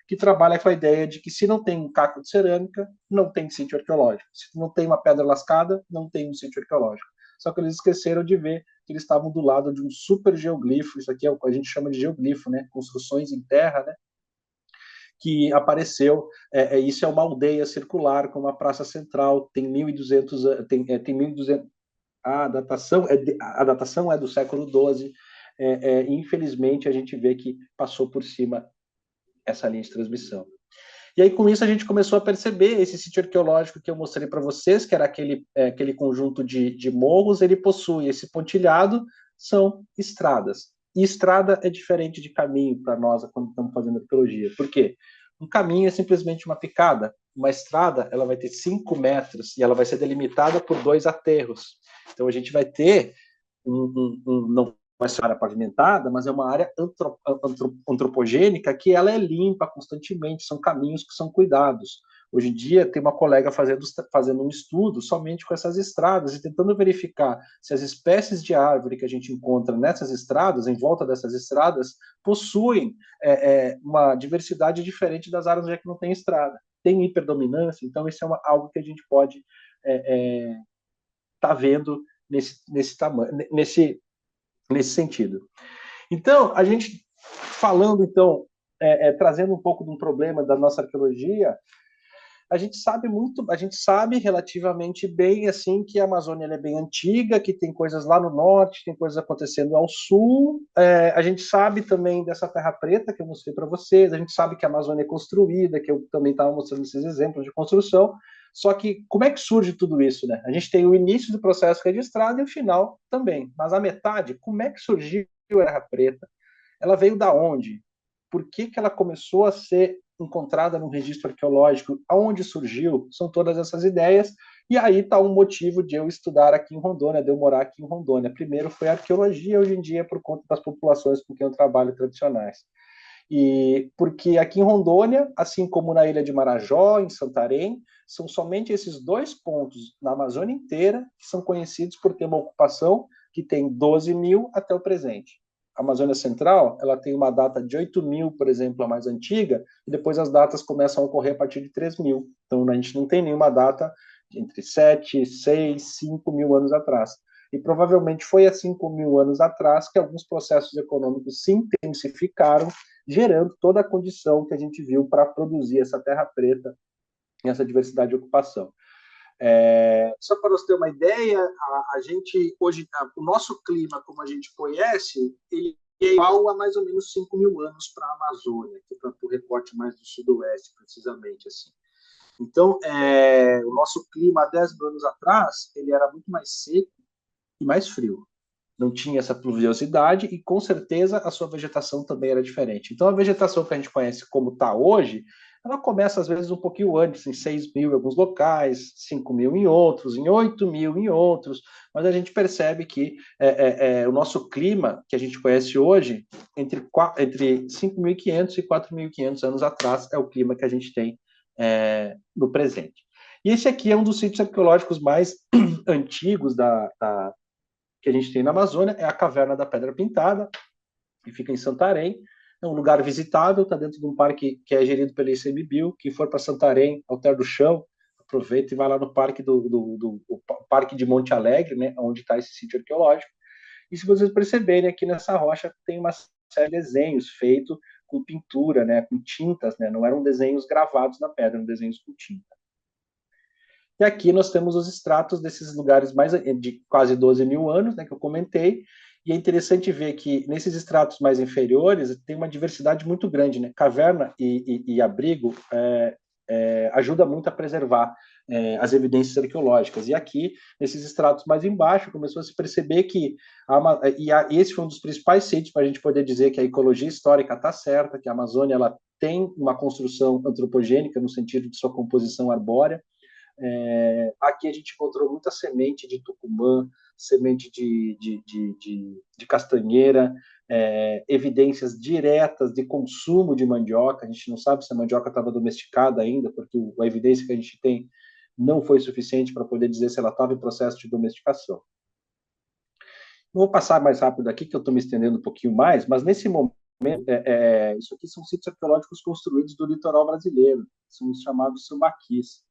que trabalha com a ideia de que se não tem um caco de cerâmica, não tem sítio arqueológico. Se não tem uma pedra lascada, não tem um sítio arqueológico. Só que eles esqueceram de ver que eles estavam do lado de um super geoglifo, isso aqui é o que a gente chama de geoglifo, né? Construções em terra, né? Que apareceu, isso é uma aldeia circular com uma praça central, tem 1.200, tem 1.200, a datação é do século XII, infelizmente a gente vê que passou por cima essa linha de transmissão. E aí, com isso, a gente começou a perceber esse sítio arqueológico que eu mostrei para vocês, que era aquele conjunto de morros, ele possui esse pontilhado, são estradas. E estrada é diferente de caminho para nós quando estamos fazendo arqueologia. Por quê? Um caminho é simplesmente uma picada. Uma estrada, ela vai ter 5 metros e ela vai ser delimitada por 2 aterros. Então, a gente vai ter não uma área pavimentada, mas é uma área antropogênica que ela é limpa constantemente, são caminhos que são cuidados. Hoje em dia tem uma colega fazendo um estudo somente com essas estradas e tentando verificar se as espécies de árvore que a gente encontra nessas estradas, em volta dessas estradas, possuem uma diversidade diferente das áreas onde é que não tem estrada. Tem hiperdominância, então isso é algo que a gente pode tá vendo nesse sentido. Então, a gente falando, então, trazendo um pouco de um problema da nossa arqueologia, a gente sabe relativamente bem, assim, que a Amazônia é bem antiga, que tem coisas lá no norte, tem coisas acontecendo ao sul, a gente sabe também dessa terra preta que eu mostrei para vocês, a gente sabe que a Amazônia é construída, que eu também estava mostrando esses exemplos de construção, só que como é que surge tudo isso, né? A gente tem o início do processo registrado e o final também, mas a metade, como é que surgiu a terra preta? Ela veio da onde? Por que ela começou a ser encontrada no registro arqueológico? Aonde surgiu? São todas essas ideias, e aí está um motivo de eu estudar aqui em Rondônia, de eu morar aqui em Rondônia. Primeiro foi a arqueologia, hoje em dia por conta das populações com quem eu trabalho tradicionais. E porque aqui em Rondônia, assim como na ilha de Marajó, em Santarém, são somente esses 2 pontos na Amazônia inteira que são conhecidos por ter uma ocupação que tem 12 mil até o presente. A Amazônia Central, ela tem uma data de 8 mil, por exemplo, a mais antiga, e depois as datas começam a ocorrer a partir de 3 mil. Então, a gente não tem nenhuma data entre 7, 6, 5 mil anos atrás. E provavelmente foi há 5 mil anos atrás que alguns processos econômicos se intensificaram, gerando toda a condição que a gente viu para produzir essa terra preta e essa diversidade de ocupação. Só para você ter uma ideia, a gente hoje, o nosso clima, como a gente conhece, ele é igual a mais ou menos 5 mil anos para a Amazônia, para o recorte mais do sudoeste, precisamente assim. Então, o nosso clima há 10 mil anos atrás, ele era muito mais seco e mais frio. Não tinha essa pluviosidade e, com certeza, a sua vegetação também era diferente. Então, a vegetação que a gente conhece como está hoje, ela começa, às vezes, um pouquinho antes, em 6 mil em alguns locais, 5 mil em outros, em 8 mil em outros, mas a gente percebe que o nosso clima, que a gente conhece hoje, entre 5.500 e 4.500 anos atrás, é o clima que a gente tem no presente. E esse aqui é um dos sítios arqueológicos mais antigos que a gente tem na Amazônia, é a Caverna da Pedra Pintada, que fica em Santarém. É um lugar visitável, está dentro de um parque que é gerido pela ICMBio. Quem for para Santarém, Alter do Chão, aproveita e vai lá no parque parque de Monte Alegre, né, onde está esse sítio arqueológico. E se vocês perceberem, aqui nessa rocha tem uma série de desenhos feitos com pintura, né, com tintas, né, não eram desenhos gravados na pedra, eram desenhos com tinta. E aqui nós temos os estratos desses lugares mais de quase 12 mil anos, né, que eu comentei, e é interessante ver que nesses estratos mais inferiores tem uma diversidade muito grande, né? Caverna e abrigo ajuda muito a preservar as evidências arqueológicas. E aqui, nesses estratos mais embaixo, começou a se perceber que esse foi um dos principais sítios para a gente poder dizer que a ecologia histórica está certa, que a Amazônia ela tem uma construção antropogênica no sentido de sua composição arbórea. Aqui a gente encontrou muita semente de tucumã, semente de castanheira, evidências diretas de consumo de mandioca. A gente não sabe se a mandioca estava domesticada ainda, porque a evidência que a gente tem não foi suficiente para poder dizer se ela estava em processo de domesticação. Vou passar mais rápido aqui, que eu estou me estendendo um pouquinho mais, mas nesse momento, isso aqui são sítios arqueológicos construídos do litoral brasileiro, são os chamados sambaquis.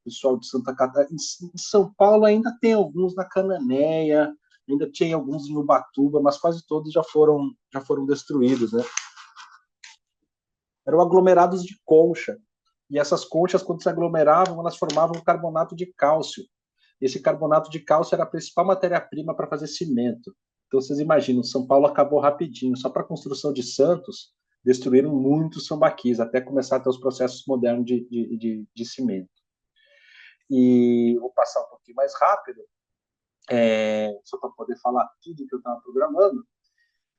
Pessoal de Santa Catarina. Em São Paulo ainda tem alguns na Cananéia, ainda tinha alguns em Ubatuba, mas quase todos já foram destruídos, né? Eram aglomerados de concha. E essas conchas, quando se aglomeravam, elas formavam carbonato de cálcio. Esse carbonato de cálcio era a principal matéria-prima para fazer cimento. Então, vocês imaginam, São Paulo acabou rapidinho. Só para a construção de Santos, destruíram muitos sambaquis, até começar a ter os processos modernos de cimento. E vou passar um pouquinho mais rápido, só para poder falar tudo que eu estava programando.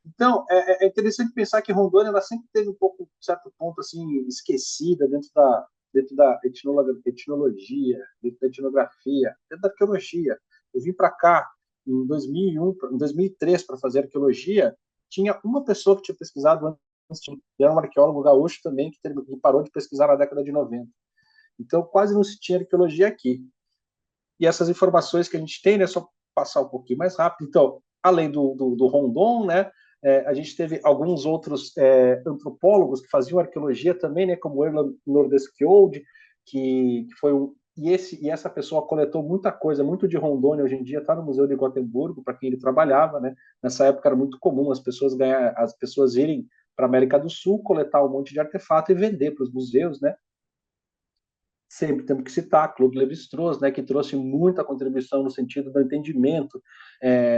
Então, é interessante pensar que Rondônia ela sempre teve um pouco, certo ponto, assim, esquecida dentro da etnologia, dentro da etnografia, dentro da arqueologia. Eu vim para cá em 2001, em 2003 para fazer arqueologia, tinha uma pessoa que tinha pesquisado antes, era um arqueólogo gaúcho também, que parou de pesquisar na década de 90. Então, quase não se tinha arqueologia aqui. E essas informações que a gente tem, né, só passar um pouquinho mais rápido. Então, além do Rondon, né, a gente teve alguns outros antropólogos que faziam arqueologia também, né, como Erland Nordeskjold, que foi e essa pessoa coletou muita coisa, muito de Rondônia hoje em dia, está no Museu de Gotemburgo, para quem ele trabalhava, né? Nessa época era muito comum as pessoas irem para a América do Sul, coletar um monte de artefato e vender para os museus, né? Sempre temos que citar Claude Lévi-Strauss, né, que trouxe muita contribuição no sentido do entendimento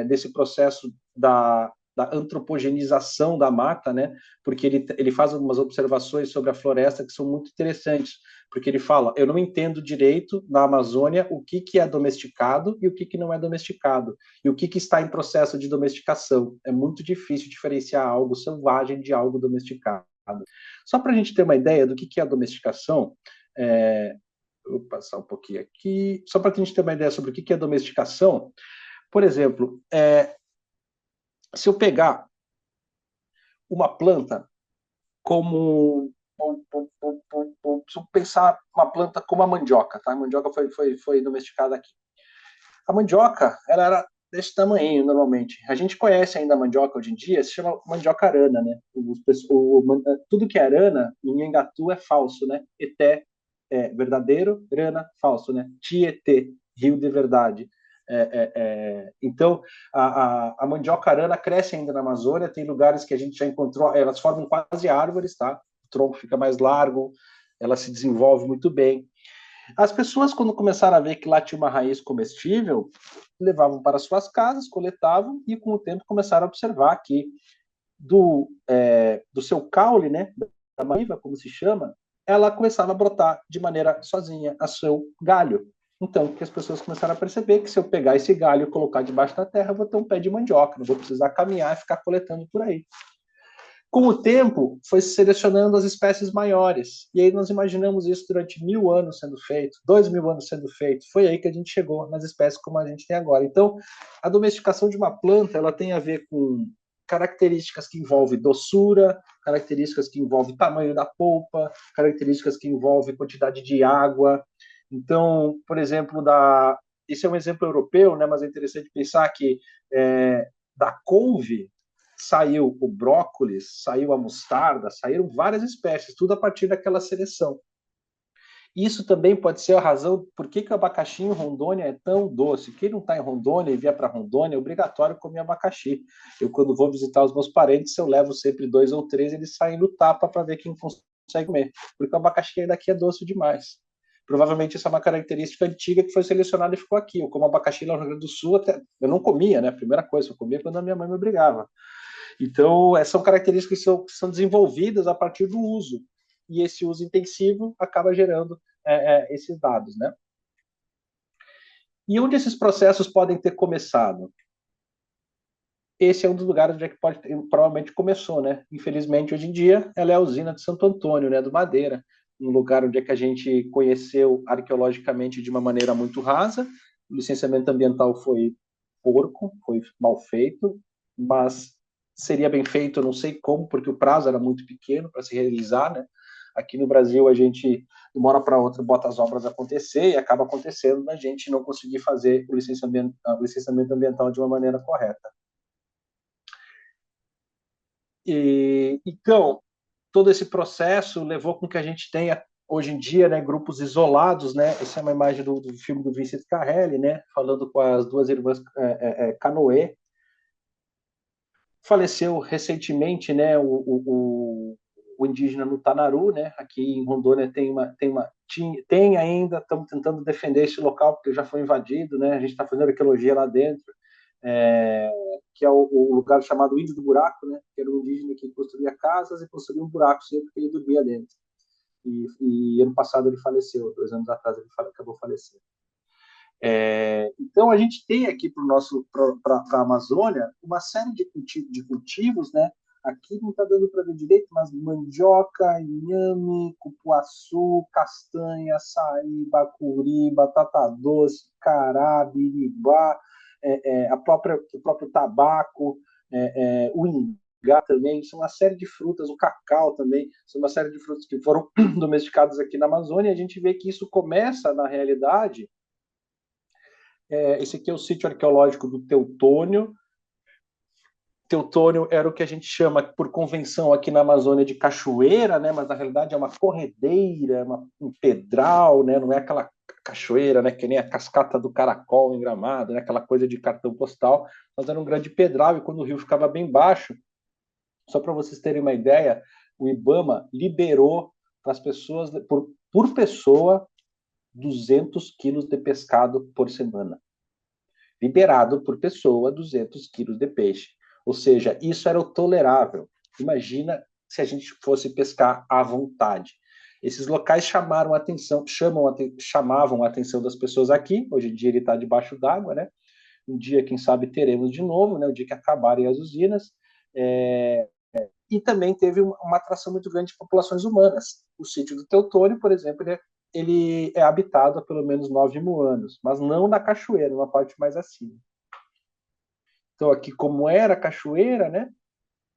desse processo da antropogenização da mata, né, porque ele faz algumas observações sobre a floresta que são muito interessantes, porque ele fala, eu não entendo direito na Amazônia o que é domesticado e o que não é domesticado, e o que está em processo de domesticação. É muito difícil diferenciar algo selvagem de algo domesticado. Só para a gente ter uma ideia do que é a domesticação, vou passar um pouquinho aqui, só para a gente ter uma ideia sobre o que é domesticação. Por exemplo, se eu pegar uma planta como, se eu pensar uma planta como a mandioca, tá? A mandioca foi domesticada aqui. A mandioca, ela era desse tamanho, normalmente. A gente conhece ainda a mandioca hoje em dia, se chama mandioca arana, né? Tudo que é arana, em Engatu é falso, né? Eté verdadeiro, rana, falso, né? Tietê, rio de verdade. Então, a mandioca arana cresce ainda na Amazônia, tem lugares que a gente já encontrou, elas formam quase árvores, tá? O tronco fica mais largo, ela se desenvolve muito bem. As pessoas, quando começaram a ver que lá tinha uma raiz comestível, levavam para suas casas, coletavam e, com o tempo, começaram a observar que do seu caule, né, da maniva, como se chama, ela começava a brotar de maneira sozinha a seu galho. Então, que as pessoas começaram a perceber que se eu pegar esse galho e colocar debaixo da terra, eu vou ter um pé de mandioca, não vou precisar caminhar e ficar coletando por aí. Com o tempo, foi se selecionando as espécies maiores. E aí nós imaginamos isso durante 1000 anos sendo feito, 2000 anos sendo feito. Foi aí que a gente chegou nas espécies como a gente tem agora. Então, a domesticação de uma planta, ela tem a ver com características que envolvem doçura, características que envolvem tamanho da polpa, características que envolvem quantidade de água. Então, por exemplo, esse é um exemplo europeu, né, mas é interessante pensar que da couve saiu o brócolis, saiu a mostarda, saíram várias espécies, tudo a partir daquela seleção. Isso também pode ser a razão por que o abacaxi em Rondônia é tão doce. Quem não está em Rondônia e vier para Rondônia, é obrigatório comer abacaxi. Eu, quando vou visitar os meus parentes, eu levo sempre 2 ou 3, eles saem no tapa para ver quem consegue comer. Porque o abacaxi daqui é doce demais. Provavelmente essa é uma característica antiga que foi selecionada e ficou aqui. Eu como abacaxi lá no Rio Grande do Sul, eu não comia, né? A primeira coisa, eu comia quando a minha mãe me obrigava. Então, são características que são desenvolvidas a partir do uso. E esse uso intensivo acaba gerando esses dados, né? E onde esses processos podem ter começado? Esse é um dos lugares onde provavelmente começou, né? Infelizmente, hoje em dia, ela é a usina de Santo Antônio, né, do Madeira, um lugar onde a gente conheceu arqueologicamente de uma maneira muito rasa. O licenciamento ambiental foi porco, foi mal feito, mas seria bem feito, eu não sei como, porque o prazo era muito pequeno para se realizar, né? Aqui no Brasil, a gente, de uma hora para outra, bota as obras acontecer e acaba acontecendo a gente não conseguir fazer o licenciamento ambiental de uma maneira correta. Então, todo esse processo levou com que a gente tenha, hoje em dia, né, grupos isolados, né? Essa é uma imagem do filme do Vincent Carrelli, né? Falando com as duas irmãs Canoë. Faleceu recentemente, né, o indígena Nutanaru, né? Aqui em Rondônia tem ainda, estamos tentando defender esse local porque já foi invadido, né? A gente está fazendo arqueologia lá dentro, que é o lugar chamado Índio do Buraco, né? Que era um indígena que construía casas e construía um buraco sempre que ele dormia dentro. E ano passado ele faleceu, 2 anos atrás ele acabou falecendo. Então a gente tem aqui para a Amazônia uma série de cultivos, né? Aqui não está dando para ver direito, mas mandioca, inhame, cupuaçu, castanha, açaí, bacuri, batata doce, cará, biribá, o próprio tabaco, o ingá também, são uma série de frutas, o cacau também, são uma série de frutas que foram domesticadas aqui na Amazônia, e a gente vê que isso começa, na realidade, esse aqui é o sítio arqueológico do Teutônio. Teutônio era o que a gente chama, por convenção aqui na Amazônia, de cachoeira, né? Mas na realidade é uma corredeira, um pedral, né? Não é aquela cachoeira, né? Que nem a cascata do Caracol em Gramado, né? Aquela coisa de cartão postal, mas era um grande pedral, e quando o rio ficava bem baixo, só para vocês terem uma ideia, o IBAMA liberou para as pessoas, por pessoa, 200 quilos de pescado por semana. Liberado por pessoa, 200 quilos de peixe. Ou seja, isso era o tolerável. Imagina se a gente fosse pescar à vontade. Esses locais chamavam a atenção das pessoas aqui. Hoje em dia ele está debaixo d'água, né? Um dia, quem sabe, teremos de novo, né? O dia que acabarem as usinas. E também teve uma atração muito grande de populações humanas. O sítio do Teutônio, por exemplo, ele é habitado há pelo menos 9.000 anos, mas não na cachoeira, uma parte mais acima. Então, aqui, como era a cachoeira, né?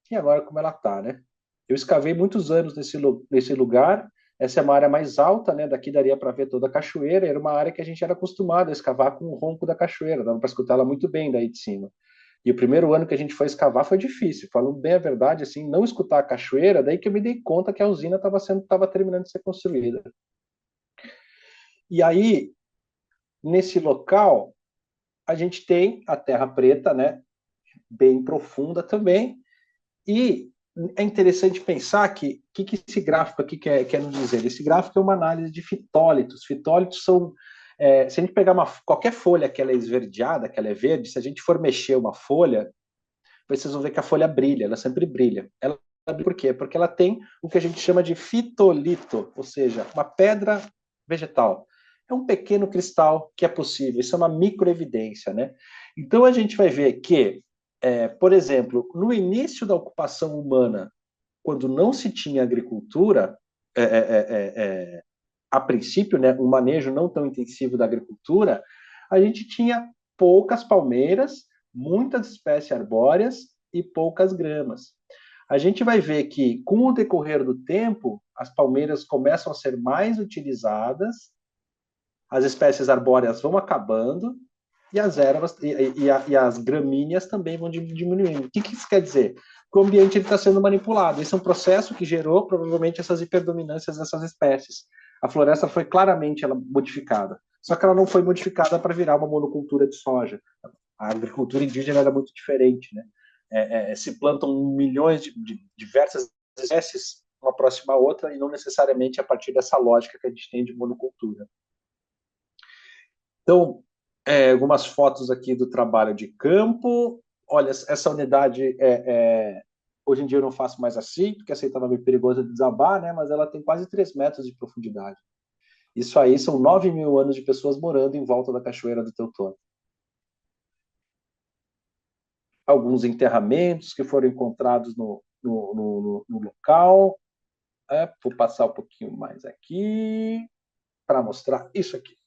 E agora como ela está, né? Eu escavei muitos anos nesse lugar. Essa é uma área mais alta, né? Daqui daria para ver toda a cachoeira. Era uma área que a gente era acostumado a escavar com o ronco da cachoeira, dava para escutar ela muito bem daí de cima. E o primeiro ano que a gente foi escavar foi difícil. Falando bem a verdade, assim, não escutar a cachoeira, daí que eu me dei conta que a usina estava terminando de ser construída. E aí, nesse local, a gente tem a Terra Preta, né? Bem profunda também. E é interessante pensar que esse gráfico aqui quer nos dizer. Esse gráfico é uma análise de fitólitos. Fitólitos são... se a gente pegar qualquer folha que ela é esverdeada, que ela é verde, se a gente for mexer uma folha, vocês vão ver que a folha brilha, ela sempre brilha. Ela brilha por quê? Porque ela tem o que a gente chama de fitolito, ou seja, uma pedra vegetal. É um pequeno cristal que é possível, isso é uma microevidência, né? Então a gente vai ver que, por exemplo, no início da ocupação humana, quando não se tinha agricultura, a princípio, né, um manejo não tão intensivo da agricultura, a gente tinha poucas palmeiras, muitas espécies arbóreas e poucas gramas. A gente vai ver que, com o decorrer do tempo, as palmeiras começam a ser mais utilizadas, as espécies arbóreas vão acabando e as ervas e as gramíneas também vão diminuindo. O que isso quer dizer? Que o ambiente está sendo manipulado. Esse é um processo que gerou, provavelmente, essas hiperdominâncias dessas espécies. A floresta foi claramente modificada. Só que ela não foi modificada para virar uma monocultura de soja. A agricultura indígena era muito diferente, né? Se plantam milhões de diversas espécies, uma próxima a outra, e não necessariamente a partir dessa lógica que a gente tem de monocultura. Então, algumas fotos aqui do trabalho de campo. Olha, essa unidade, hoje em dia eu não faço mais assim, porque essa aí estava meio perigosa de desabar, né? Mas ela tem quase 3 metros de profundidade. Isso aí são 9.000 anos de pessoas morando em volta da Cachoeira do Teutônio. Alguns enterramentos que foram encontrados no local. Vou passar um pouquinho mais aqui para mostrar isso aqui.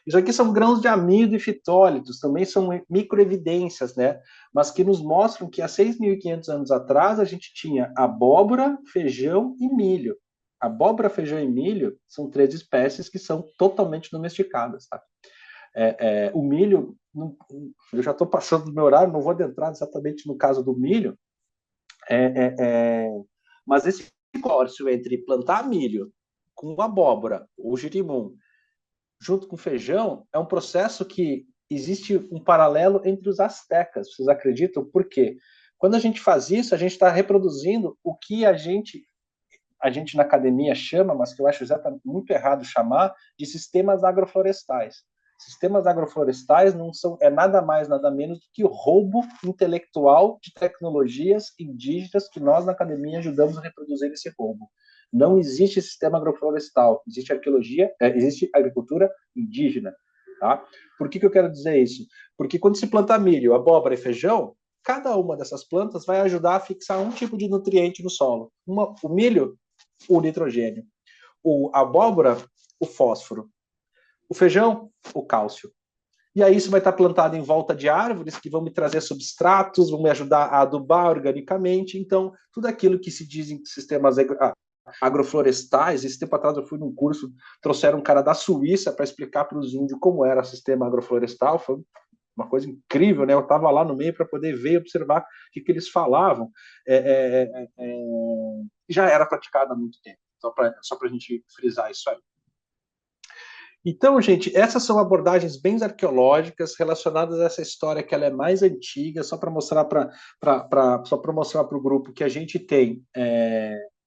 Isso aqui são grãos de amido e fitólitos, também são microevidências, né? Mas que nos mostram que há 6.500 anos atrás a gente tinha abóbora, feijão e milho. Abóbora, feijão e milho são 3 espécies que são totalmente domesticadas, tá? O milho, eu já estou passando do meu horário, não vou adentrar exatamente no caso do milho, mas esse consórcio entre plantar milho com abóbora ou girimum junto com feijão, é um processo que existe um paralelo entre os astecas. Vocês acreditam? Por quê? Quando a gente faz isso, a gente está reproduzindo o que a gente na academia chama, mas que eu acho exatamente muito errado chamar, de sistemas agroflorestais. Sistemas agroflorestais não são nada mais, nada menos do que o roubo intelectual de tecnologias indígenas que nós na academia ajudamos a reproduzir esse roubo. Não existe sistema agroflorestal, existe arqueologia, existe agricultura indígena. Tá? Por que eu quero dizer isso? Porque quando se planta milho, abóbora e feijão, cada uma dessas plantas vai ajudar a fixar um tipo de nutriente no solo. O milho, o nitrogênio. A abóbora, o fósforo. O feijão, o cálcio. E aí isso vai estar plantado em volta de árvores que vão me trazer substratos, vão me ajudar a adubar organicamente. Então, tudo aquilo que se diz em sistemas agroflorestais, esse tempo atrás eu fui num curso, trouxeram um cara da Suíça para explicar para os índios como era o sistema agroflorestal, foi uma coisa incrível, né? Eu estava lá no meio para poder ver e observar o que eles falavam. Já era praticado há muito tempo, só para a gente frisar isso aí. Então, gente, essas são abordagens bem arqueológicas relacionadas a essa história que ela é mais antiga, só para mostrar para o grupo que a gente tem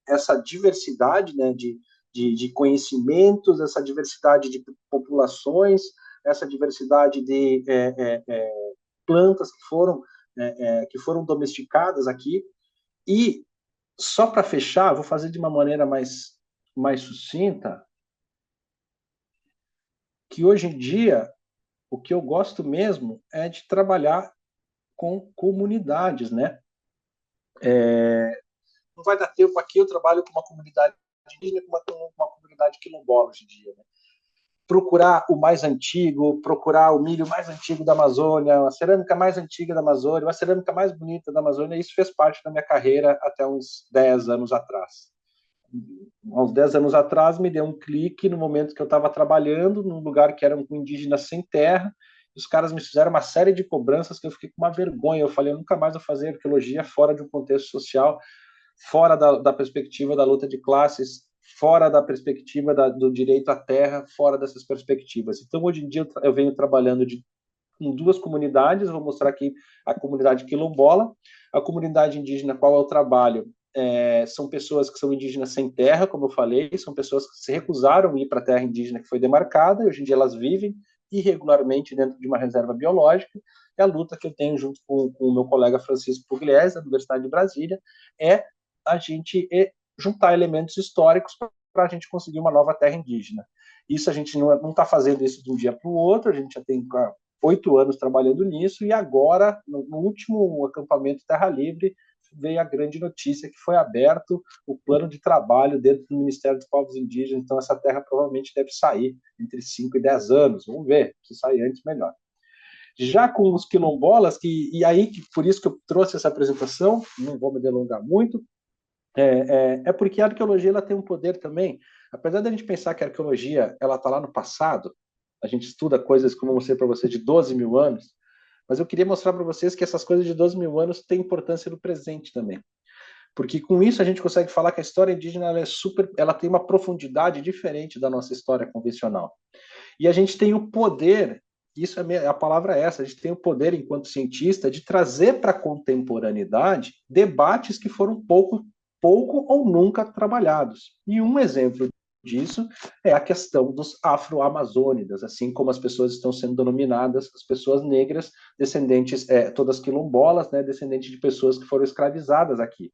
essa diversidade, né, de conhecimentos, essa diversidade de populações, essa diversidade de plantas que foram domesticadas aqui. E, só para fechar, vou fazer de uma maneira mais sucinta, que hoje em dia, o que eu gosto mesmo é de trabalhar com comunidades, né? Não vai dar tempo aqui, eu trabalho com uma comunidade indígena, com uma comunidade quilombola hoje em dia, né? Procurar o mais antigo, procurar o milho mais antigo da Amazônia, a cerâmica mais antiga da Amazônia, a cerâmica mais bonita da Amazônia, isso fez parte da minha carreira até uns 10 anos atrás. Há uns 10 anos atrás, me deu um clique no momento que eu estava trabalhando num lugar que era um indígena sem terra, e os caras me fizeram uma série de cobranças que eu fiquei com uma vergonha. Eu falei, eu nunca mais vou fazer arqueologia fora de um contexto social, fora da perspectiva da luta de classes, fora da perspectiva do direito à terra, fora dessas perspectivas. Então, hoje em dia, eu venho trabalhando com 2 comunidades, vou mostrar aqui a comunidade quilombola, a comunidade indígena qual eu trabalho, são pessoas que são indígenas sem terra, como eu falei, são pessoas que se recusaram a ir para a terra indígena que foi demarcada, e hoje em dia elas vivem irregularmente dentro de uma reserva biológica, e a luta que eu tenho junto com o meu colega Francisco Pugliese, da Universidade de Brasília, é a gente juntar elementos históricos para a gente conseguir uma nova terra indígena. Isso a gente não está fazendo isso de um dia para o outro, a gente já tem 8 anos trabalhando nisso, e agora, no último acampamento Terra Livre, veio a grande notícia que foi aberto o plano de trabalho dentro do Ministério dos Povos Indígenas, então essa terra provavelmente deve sair entre 5 e 10 anos, vamos ver, se sair antes, melhor. Já com os quilombolas, e aí, por isso que eu trouxe essa apresentação, não vou me delongar muito, porque a arqueologia ela tem um poder também, apesar da gente pensar que a arqueologia ela está lá no passado, a gente estuda coisas, como eu mostrei para você, de 12 mil anos, mas eu queria mostrar para vocês que essas coisas de 12 mil anos têm importância no presente também. Porque com isso a gente consegue falar que a história indígena ela tem uma profundidade diferente da nossa história convencional. E a gente tem o poder, isso a palavra é essa, a gente tem o poder, enquanto cientista, de trazer para a contemporaneidade debates que foram pouco ou nunca trabalhados. E um exemplo disso é a questão dos afro-amazônidas, assim como as pessoas estão sendo denominadas, as pessoas negras, descendentes, todas quilombolas, né, descendentes de pessoas que foram escravizadas aqui.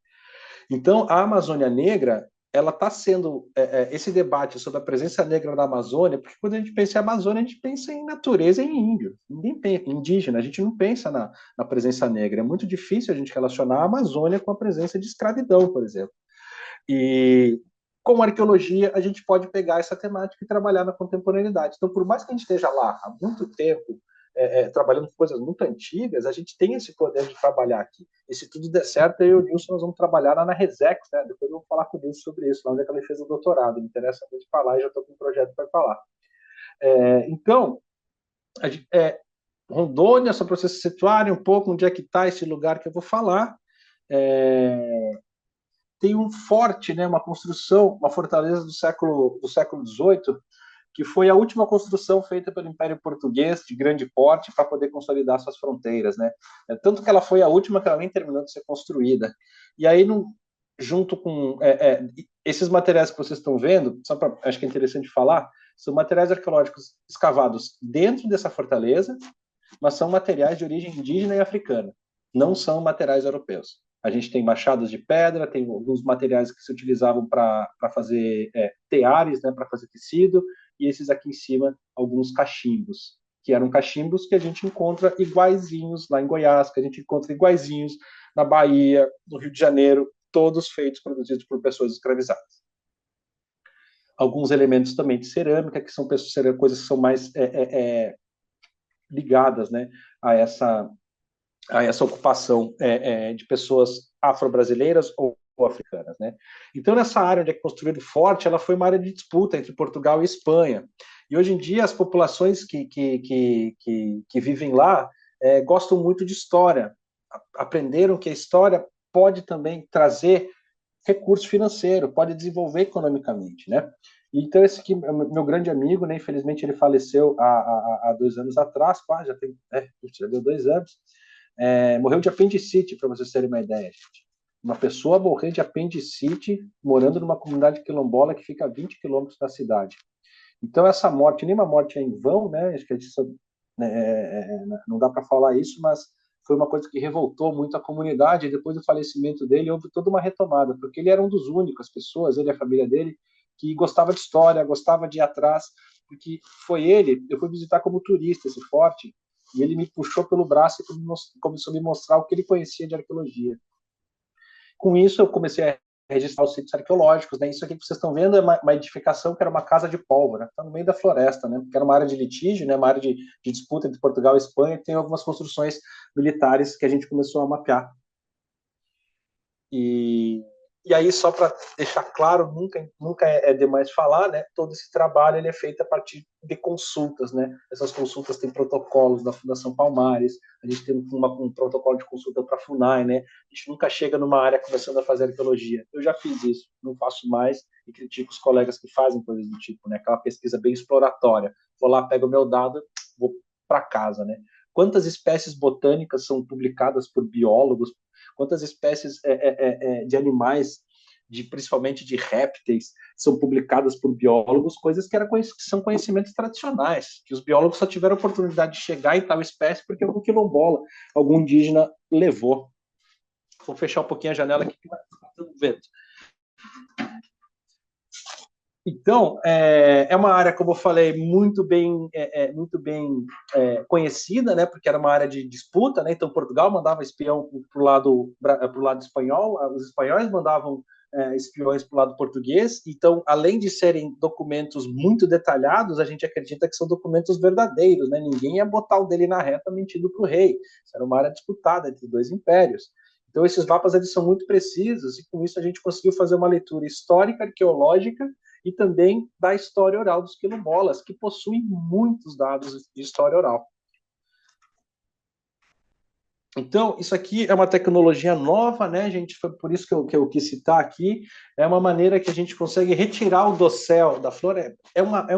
Então, a Amazônia Negra, ela está sendo, esse debate sobre a presença negra na Amazônia, porque quando a gente pensa em Amazônia, a gente pensa em natureza e em índio, ninguém pensa em indígena, a gente não pensa na presença negra. É muito difícil a gente relacionar a Amazônia com a presença de escravidão, por exemplo. E com a arqueologia, a gente pode pegar essa temática e trabalhar na contemporaneidade. Então, por mais que a gente esteja lá há muito tempo, trabalhando com coisas muito antigas, a gente tem esse poder de trabalhar aqui. E se tudo der certo, eu e o Nilson nós vamos trabalhar lá na Resex, né? Depois eu vou falar com o Nilson sobre isso, lá onde é que ele fez o doutorado. Me interessa muito falar e já estou com um projeto para falar. Então, Rondônia, só para vocês se situarem um pouco onde é que está esse lugar que eu vou falar. Tem um forte, né, uma construção, uma fortaleza do século XVIII, que foi a última construção feita pelo Império Português de grande porte para poder consolidar suas fronteiras, né? Tanto que ela foi a última que ela nem terminou de ser construída. E aí, junto com esses materiais que vocês estão vendo, acho que é interessante falar, são materiais arqueológicos escavados dentro dessa fortaleza, mas são materiais de origem indígena e africana, não são materiais europeus. A gente tem machados de pedra, tem alguns materiais que se utilizavam para fazer teares, né, para fazer tecido, e esses aqui em cima, alguns cachimbos, que eram cachimbos que a gente encontra iguaizinhos lá em Goiás, que a gente encontra iguaizinhos na Bahia, no Rio de Janeiro, todos feitos, produzidos por pessoas escravizadas. Alguns elementos também de cerâmica, que são coisas que são mais ligadas, né, a essa ocupação de pessoas afro-brasileiras ou africanas, né? Então, nessa área onde é construído o forte, ela foi uma área de disputa entre Portugal e Espanha. E hoje em dia, as populações que vivem lá gostam muito de história. Aprenderam que a história pode também trazer recurso financeiro, pode desenvolver economicamente, né? Então, esse aqui, meu grande amigo, né, infelizmente ele faleceu há 2 anos atrás, quase, já deu 2 anos, morreu de apendicite, para vocês terem uma ideia, gente. Uma pessoa morrer de apendicite morando numa comunidade quilombola que fica a 20 quilômetros da cidade. Então, essa morte, nenhuma morte é em vão, né? Acho que não dá para falar isso, mas foi uma coisa que revoltou muito a comunidade. E depois do falecimento dele, houve toda uma retomada, porque ele era um dos únicos pessoas, ele e a família dele, que gostava de história, gostava de ir atrás, porque foi ele, eu fui visitar como turista esse forte, e ele me puxou pelo braço e começou a me mostrar o que ele conhecia de arqueologia. Com isso, eu comecei a registrar os sítios arqueológicos, né? Isso aqui que vocês estão vendo é uma edificação que era uma casa de pólvora, está no meio da floresta, né? Que era uma área de litígio, né? Uma área de disputa entre Portugal e Espanha, que tem algumas construções militares que a gente começou a mapear. E aí, só para deixar claro, nunca é demais falar, né? Todo esse trabalho ele é feito a partir de consultas, né? Essas consultas têm protocolos da Fundação Palmares, a gente tem um protocolo de consulta para a FUNAI, né? A gente nunca chega numa área começando a fazer arqueologia. Eu já fiz isso, não faço mais e critico os colegas que fazem coisas do tipo, né? Aquela pesquisa bem exploratória. Vou lá, pego o meu dado, vou para casa, né? Quantas espécies botânicas são publicadas por biólogos? Quantas espécies de animais principalmente de répteis, são publicadas por biólogos, coisas que são conhecimentos tradicionais, que os biólogos só tiveram a oportunidade de chegar em tal espécie porque algum quilombola, algum indígena levou. Vou fechar um pouquinho a janela aqui que vai batendo vento. Então, é uma área, como eu falei, muito bem conhecida, né, porque era uma área de disputa, né, então Portugal mandava espião para o lado espanhol, os espanhóis mandavam espiões para o lado português, então, além de serem documentos muito detalhados, a gente acredita que são documentos verdadeiros, né, ninguém ia botar o dele na reta mentindo para o rei, isso era uma área disputada entre dois impérios. Então, esses mapas eles são muito precisos, e com isso a gente conseguiu fazer uma leitura histórica, arqueológica, e também da história oral dos quilombolas, que possuem muitos dados de história oral. Então, isso aqui é uma tecnologia nova, né, gente? Foi por isso que eu quis citar aqui. É uma maneira que a gente consegue retirar o dossel da flor. Não é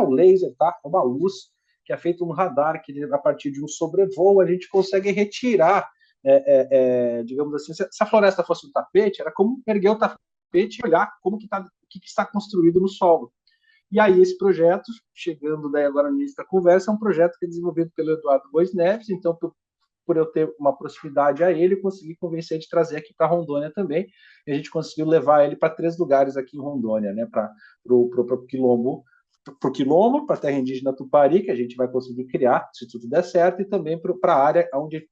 um laser, tá? É uma luz que é feito um radar, que a partir de um sobrevoo a gente consegue retirar, digamos assim, se a floresta fosse um tapete, era como erguer o tapete e olhar como que está construído no solo. E aí esse projeto, chegando daí agora no início da conversa, é um projeto que é desenvolvido pelo Eduardo Bois Neves, então por eu ter uma proximidade a ele, consegui convencer de trazer aqui para Rondônia também, e a gente conseguiu levar ele para 3 lugares aqui em Rondônia, né, para o Quilombo, para a terra indígena Tupari, que a gente vai conseguir criar, se tudo der certo, e também para a área onde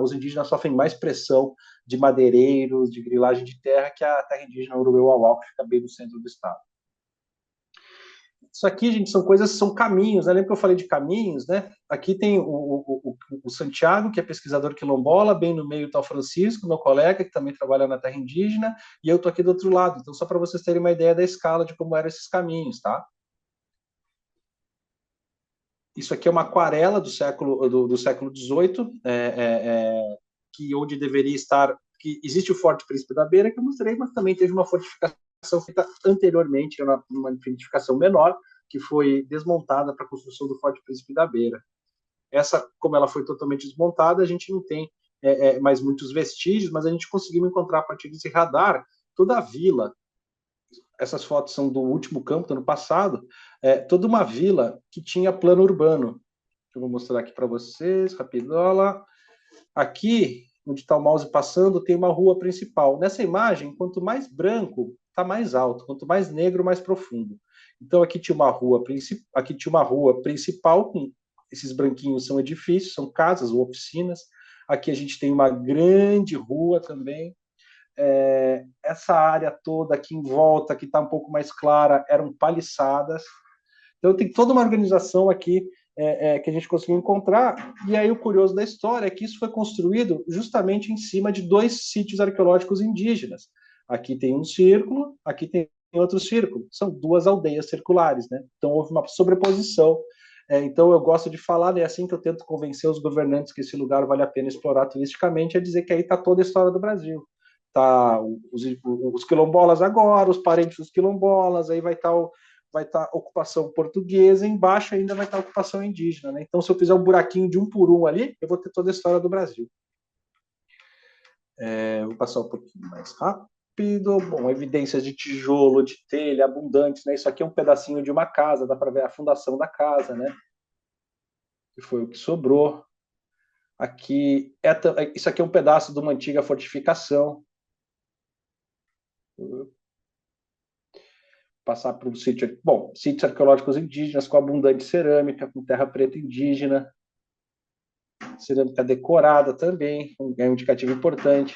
os indígenas sofrem mais pressão de madeireiros, de grilagem de terra, que é a terra indígena Urueu-Auau, que fica bem no centro do estado. Isso aqui, gente, são caminhos, né? Lembra que eu falei de caminhos, né? Aqui tem o Santiago, que é pesquisador quilombola, bem no meio está o Francisco, meu colega, que também trabalha na terra indígena, e eu estou aqui do outro lado. Então, só para vocês terem uma ideia da escala de como eram esses caminhos, tá? Isso aqui é uma aquarela do século XVIII, que onde deveria estar, que existe o Forte Príncipe da Beira, que eu mostrei, mas também teve uma fortificação feita anteriormente, uma fortificação menor, que foi desmontada para a construção do Forte Príncipe da Beira. Essa, como ela foi totalmente desmontada, a gente não tem mais muitos vestígios, mas a gente conseguiu encontrar a partir desse radar toda a vila. Essas fotos são do último campo, do ano passado, toda uma vila que tinha plano urbano. Eu vou mostrar aqui para vocês, rapidola. Aqui, onde está o mouse passando, tem uma rua principal. Nessa imagem, quanto mais branco, está mais alto, quanto mais negro, mais profundo. Então, aqui tinha uma rua principal, com esses branquinhos são edifícios, são casas ou oficinas. Aqui a gente tem uma grande rua também. Essa área toda aqui em volta, que está um pouco mais clara, eram paliçadas. Então tem toda uma organização aqui que a gente conseguiu encontrar. E aí o curioso da história é que isso foi construído justamente em cima de 2 sítios arqueológicos indígenas. Aqui tem um círculo, aqui tem outro círculo. São 2 aldeias circulares, né? Então houve uma sobreposição. Então eu gosto de falar, é assim que eu tento convencer os governantes que esse lugar vale a pena explorar turisticamente, é dizer que aí está toda a história do Brasil. Tá os quilombolas agora, os parentes dos quilombolas, aí vai estar a ocupação portuguesa, embaixo ainda vai estar a ocupação indígena, né? Então, se eu fizer um buraquinho de 1 por 1 ali, eu vou ter toda a história do Brasil. Vou passar um pouquinho mais rápido. Bom, evidências de tijolo, de telha, abundantes, né? Isso aqui é um pedacinho de uma casa, dá para ver a fundação da casa, né? Que foi o que sobrou. Aqui, isso aqui é um pedaço de uma antiga fortificação. Passar por um sítio, sítios arqueológicos indígenas com abundante cerâmica, com terra preta indígena, cerâmica decorada também, é um indicativo importante.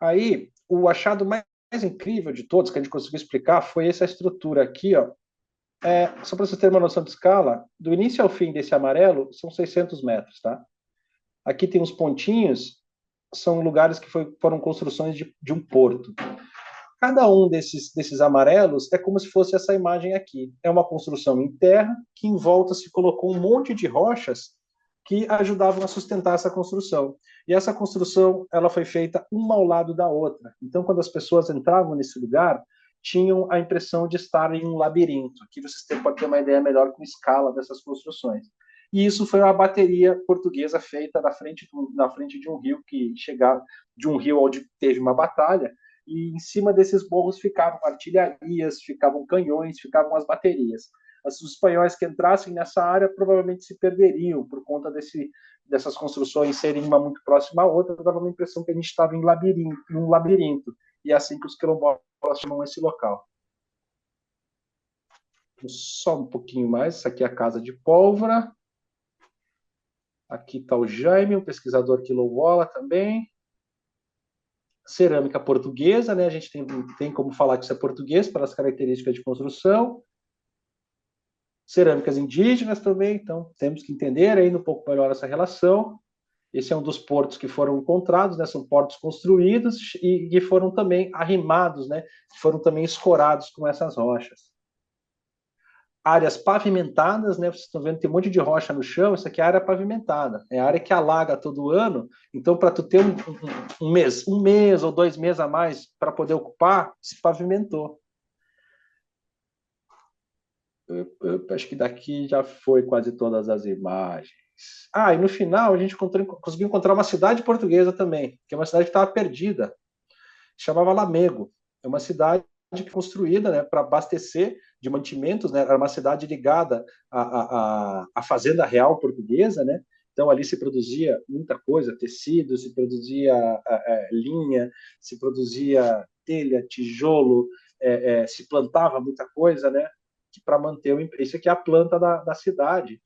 Aí, o achado mais incrível de todos, que a gente conseguiu explicar, foi essa estrutura aqui, ó. Só para vocês terem uma noção de escala, do início ao fim desse amarelo, são 600 metros, tá? Aqui tem uns pontinhos, são lugares que foram construções de um porto. Cada um desses amarelos é como se fosse essa imagem aqui. É uma construção em terra, que em volta se colocou um monte de rochas que ajudavam a sustentar essa construção. E essa construção ela foi feita uma ao lado da outra. Então, quando as pessoas entravam nesse lugar, tinham a impressão de estar em um labirinto. Aqui vocês podem ter uma ideia melhor com escala dessas construções. e isso foi uma bateria portuguesa feita na frente de um rio que chegava, de um rio onde teve uma batalha, e em cima desses morros ficavam artilharias, ficavam canhões, ficavam as baterias. Os espanhóis que entrassem nessa área provavelmente se perderiam por conta dessas construções serem uma muito próxima à outra, dava uma impressão que a gente estava em um labirinto, e é assim que os quilombolas chamam esse local. Só um pouquinho mais, essa aqui é a Casa de Pólvora. Aqui está o Jaime, um pesquisador quilombola também. Cerâmica portuguesa, né? A gente tem como falar que isso é português, pelas características de construção. Cerâmicas indígenas também, então temos que entender ainda um pouco melhor essa relação. Esse é um dos portos que foram encontrados, né? São portos construídos e que foram também arrimados, né? Foram também escorados com essas rochas. Áreas pavimentadas, né? Vocês estão vendo, tem um monte de rocha no chão, isso aqui é área pavimentada. É a área que alaga todo ano, então para tu ter um mês ou 2 meses a mais para poder ocupar, se pavimentou. Eu acho que daqui já foi quase todas as imagens. E no final a gente conseguiu encontrar uma cidade portuguesa também, que é uma cidade que estava perdida, chamava Lamego. É uma cidade construída, né, para abastecer de mantimentos, né, era uma cidade ligada à fazenda real portuguesa, né, então ali se produzia muita coisa, tecido, se produzia linha, se produzia telha, tijolo, se plantava muita coisa, né, para manter isso aqui é a planta da cidade,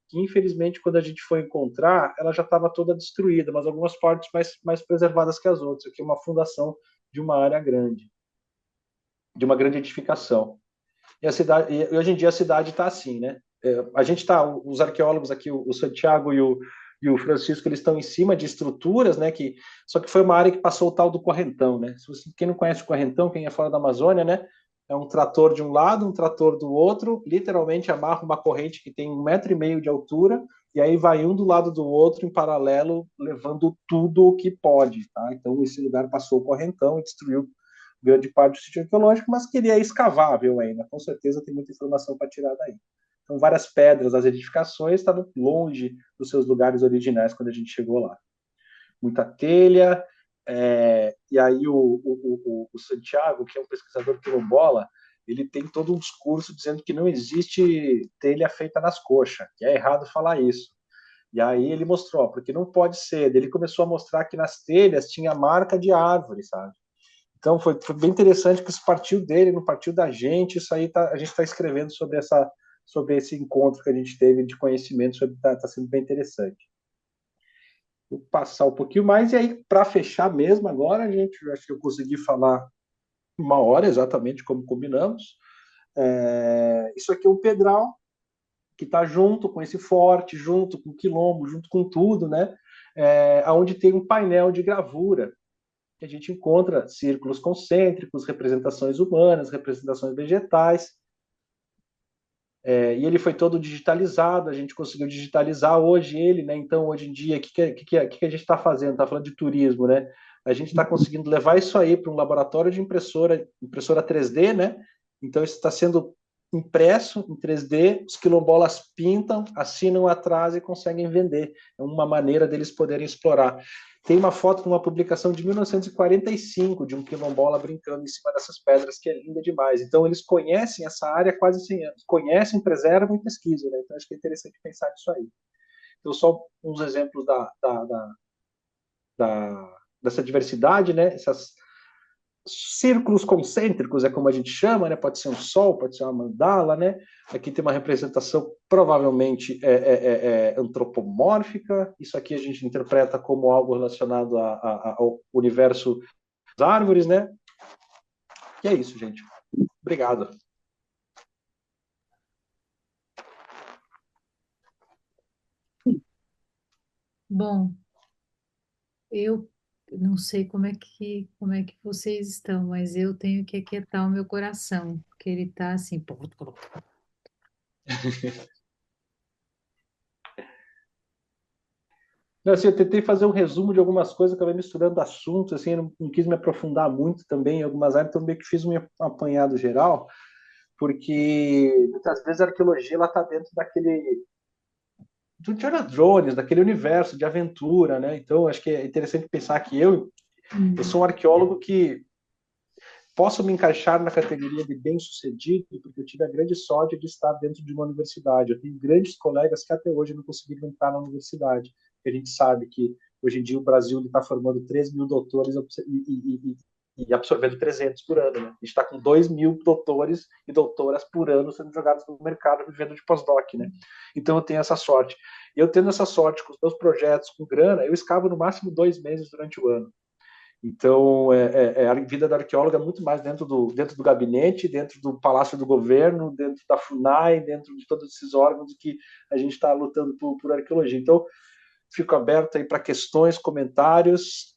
que infelizmente quando a gente foi encontrar, ela já estava toda destruída, mas algumas partes mais preservadas que as outras. Aqui é uma fundação de uma área grande, de uma grande edificação. E a cidade, e hoje em dia a cidade está assim, né? A gente está, os arqueólogos aqui, o Santiago e o Francisco, eles estão em cima de estruturas, né? Só que foi uma área que passou o tal do correntão, né? Quem não conhece o correntão, quem é fora da Amazônia, né? É um trator de um lado, um trator do outro, literalmente amarra uma corrente que tem 1,5 m de altura, e aí vai um do lado do outro em paralelo, levando tudo o que pode, tá? Então esse lugar passou o correntão e destruiu grande parte do sítio arqueológico, mas que ele é escavável ainda. Com certeza tem muita informação para tirar daí. Então, várias pedras das edificações estavam longe dos seus lugares originais quando a gente chegou lá. Muita telha, e aí o Santiago, que é um pesquisador quilombola, ele tem todo um discurso dizendo que não existe telha feita nas coxas, que é errado falar isso. E aí ele mostrou, porque não pode ser. Ele começou a mostrar que nas telhas tinha marca de árvore, sabe? Então foi bem interessante que isso partiu dele, não partiu da gente. Isso aí a gente está escrevendo sobre esse encontro que a gente teve de conhecimento, está sendo bem interessante. Vou passar um pouquinho mais, e aí, para fechar mesmo agora, gente, eu acho que eu consegui falar 1 hora exatamente como combinamos. Isso aqui é um pedral que está junto com esse forte, junto com o quilombo, junto com tudo, né? Onde tem um painel de gravura, que a gente encontra círculos concêntricos, representações humanas, representações vegetais, e ele foi todo digitalizado, a gente conseguiu digitalizar hoje ele, né? Então, hoje em dia, o que a gente está fazendo? Está falando de turismo, né? A gente está conseguindo levar isso aí para um laboratório de impressora 3D, né? Então, isso está sendo impresso em 3D, os quilombolas pintam, assinam atrás e conseguem vender. É uma maneira deles poderem explorar. Tem uma foto de uma publicação de 1945 de um quilombola brincando em cima dessas pedras, que é linda demais. Então, eles conhecem essa área há quase 100 anos. Conhecem, preservam e pesquisam, né? Então, acho que é interessante pensar nisso aí. Então, só uns exemplos dessa diversidade, né? Essas círculos concêntricos é como a gente chama, né? Pode ser um sol, pode ser uma mandala, né? Aqui tem uma representação provavelmente antropomórfica. Isso aqui a gente interpreta como algo relacionado ao universo das árvores, né? E é isso, gente. Obrigado. Bom, eu não sei como é que vocês estão, mas eu tenho que aquietar o meu coração, porque ele está assim. Assim, eu tentei fazer um resumo de algumas coisas, acabei misturando assuntos, assim, eu não quis me aprofundar muito também em algumas áreas, então meio que fiz um apanhado geral, porque muitas vezes a arqueologia ela está dentro Indiana Jones, daquele universo de aventura, né? Então, acho que é interessante pensar que eu sou um arqueólogo que posso me encaixar na categoria de bem-sucedido, porque eu tive a grande sorte de estar dentro de uma universidade. Eu tenho grandes colegas que até hoje não conseguiram entrar na universidade. A gente sabe que hoje em dia o Brasil está formando 3 mil doutores e absorvendo 300 por ano. Né? A gente está com 2 mil doutores e doutoras por ano sendo jogados no mercado vivendo de pós-doc. Né? Então eu tenho essa sorte. E eu tendo essa sorte com os meus projetos, com grana, eu escavo no máximo 2 meses durante o ano. Então, a vida da arqueóloga é muito mais dentro do gabinete, dentro do Palácio do Governo, dentro da FUNAI, dentro de todos esses órgãos que a gente está lutando por arqueologia. Então, fico aberto aí para questões, comentários,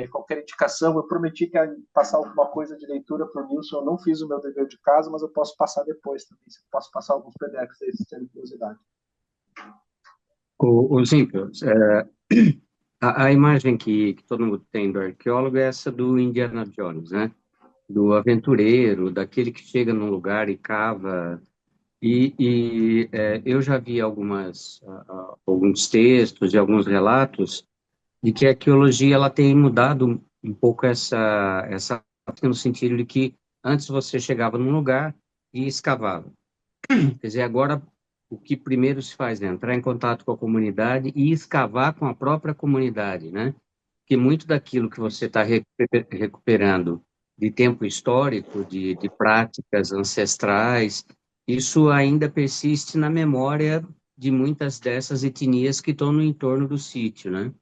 qualquer indicação. Eu prometi que ia passar alguma coisa de leitura para o Nilson. Eu não fiz o meu dever de casa, mas eu posso passar depois também. Eu posso passar alguns PDFs aí, se tiverem curiosidade. O Zimpel, a imagem que todo mundo tem do arqueólogo é essa do Indiana Jones, né? Do aventureiro, daquele que chega num lugar e cava. Eu já vi alguns textos e alguns relatos de que a arqueologia ela tem mudado um pouco essa no sentido de que antes você chegava num lugar e escavava. Quer dizer, agora o que primeiro se faz é entrar em contato com a comunidade e escavar com a própria comunidade, né? Que muito daquilo que você está recuperando de tempo histórico, de práticas ancestrais, isso ainda persiste na memória de muitas dessas etnias que estão no entorno do sítio, né?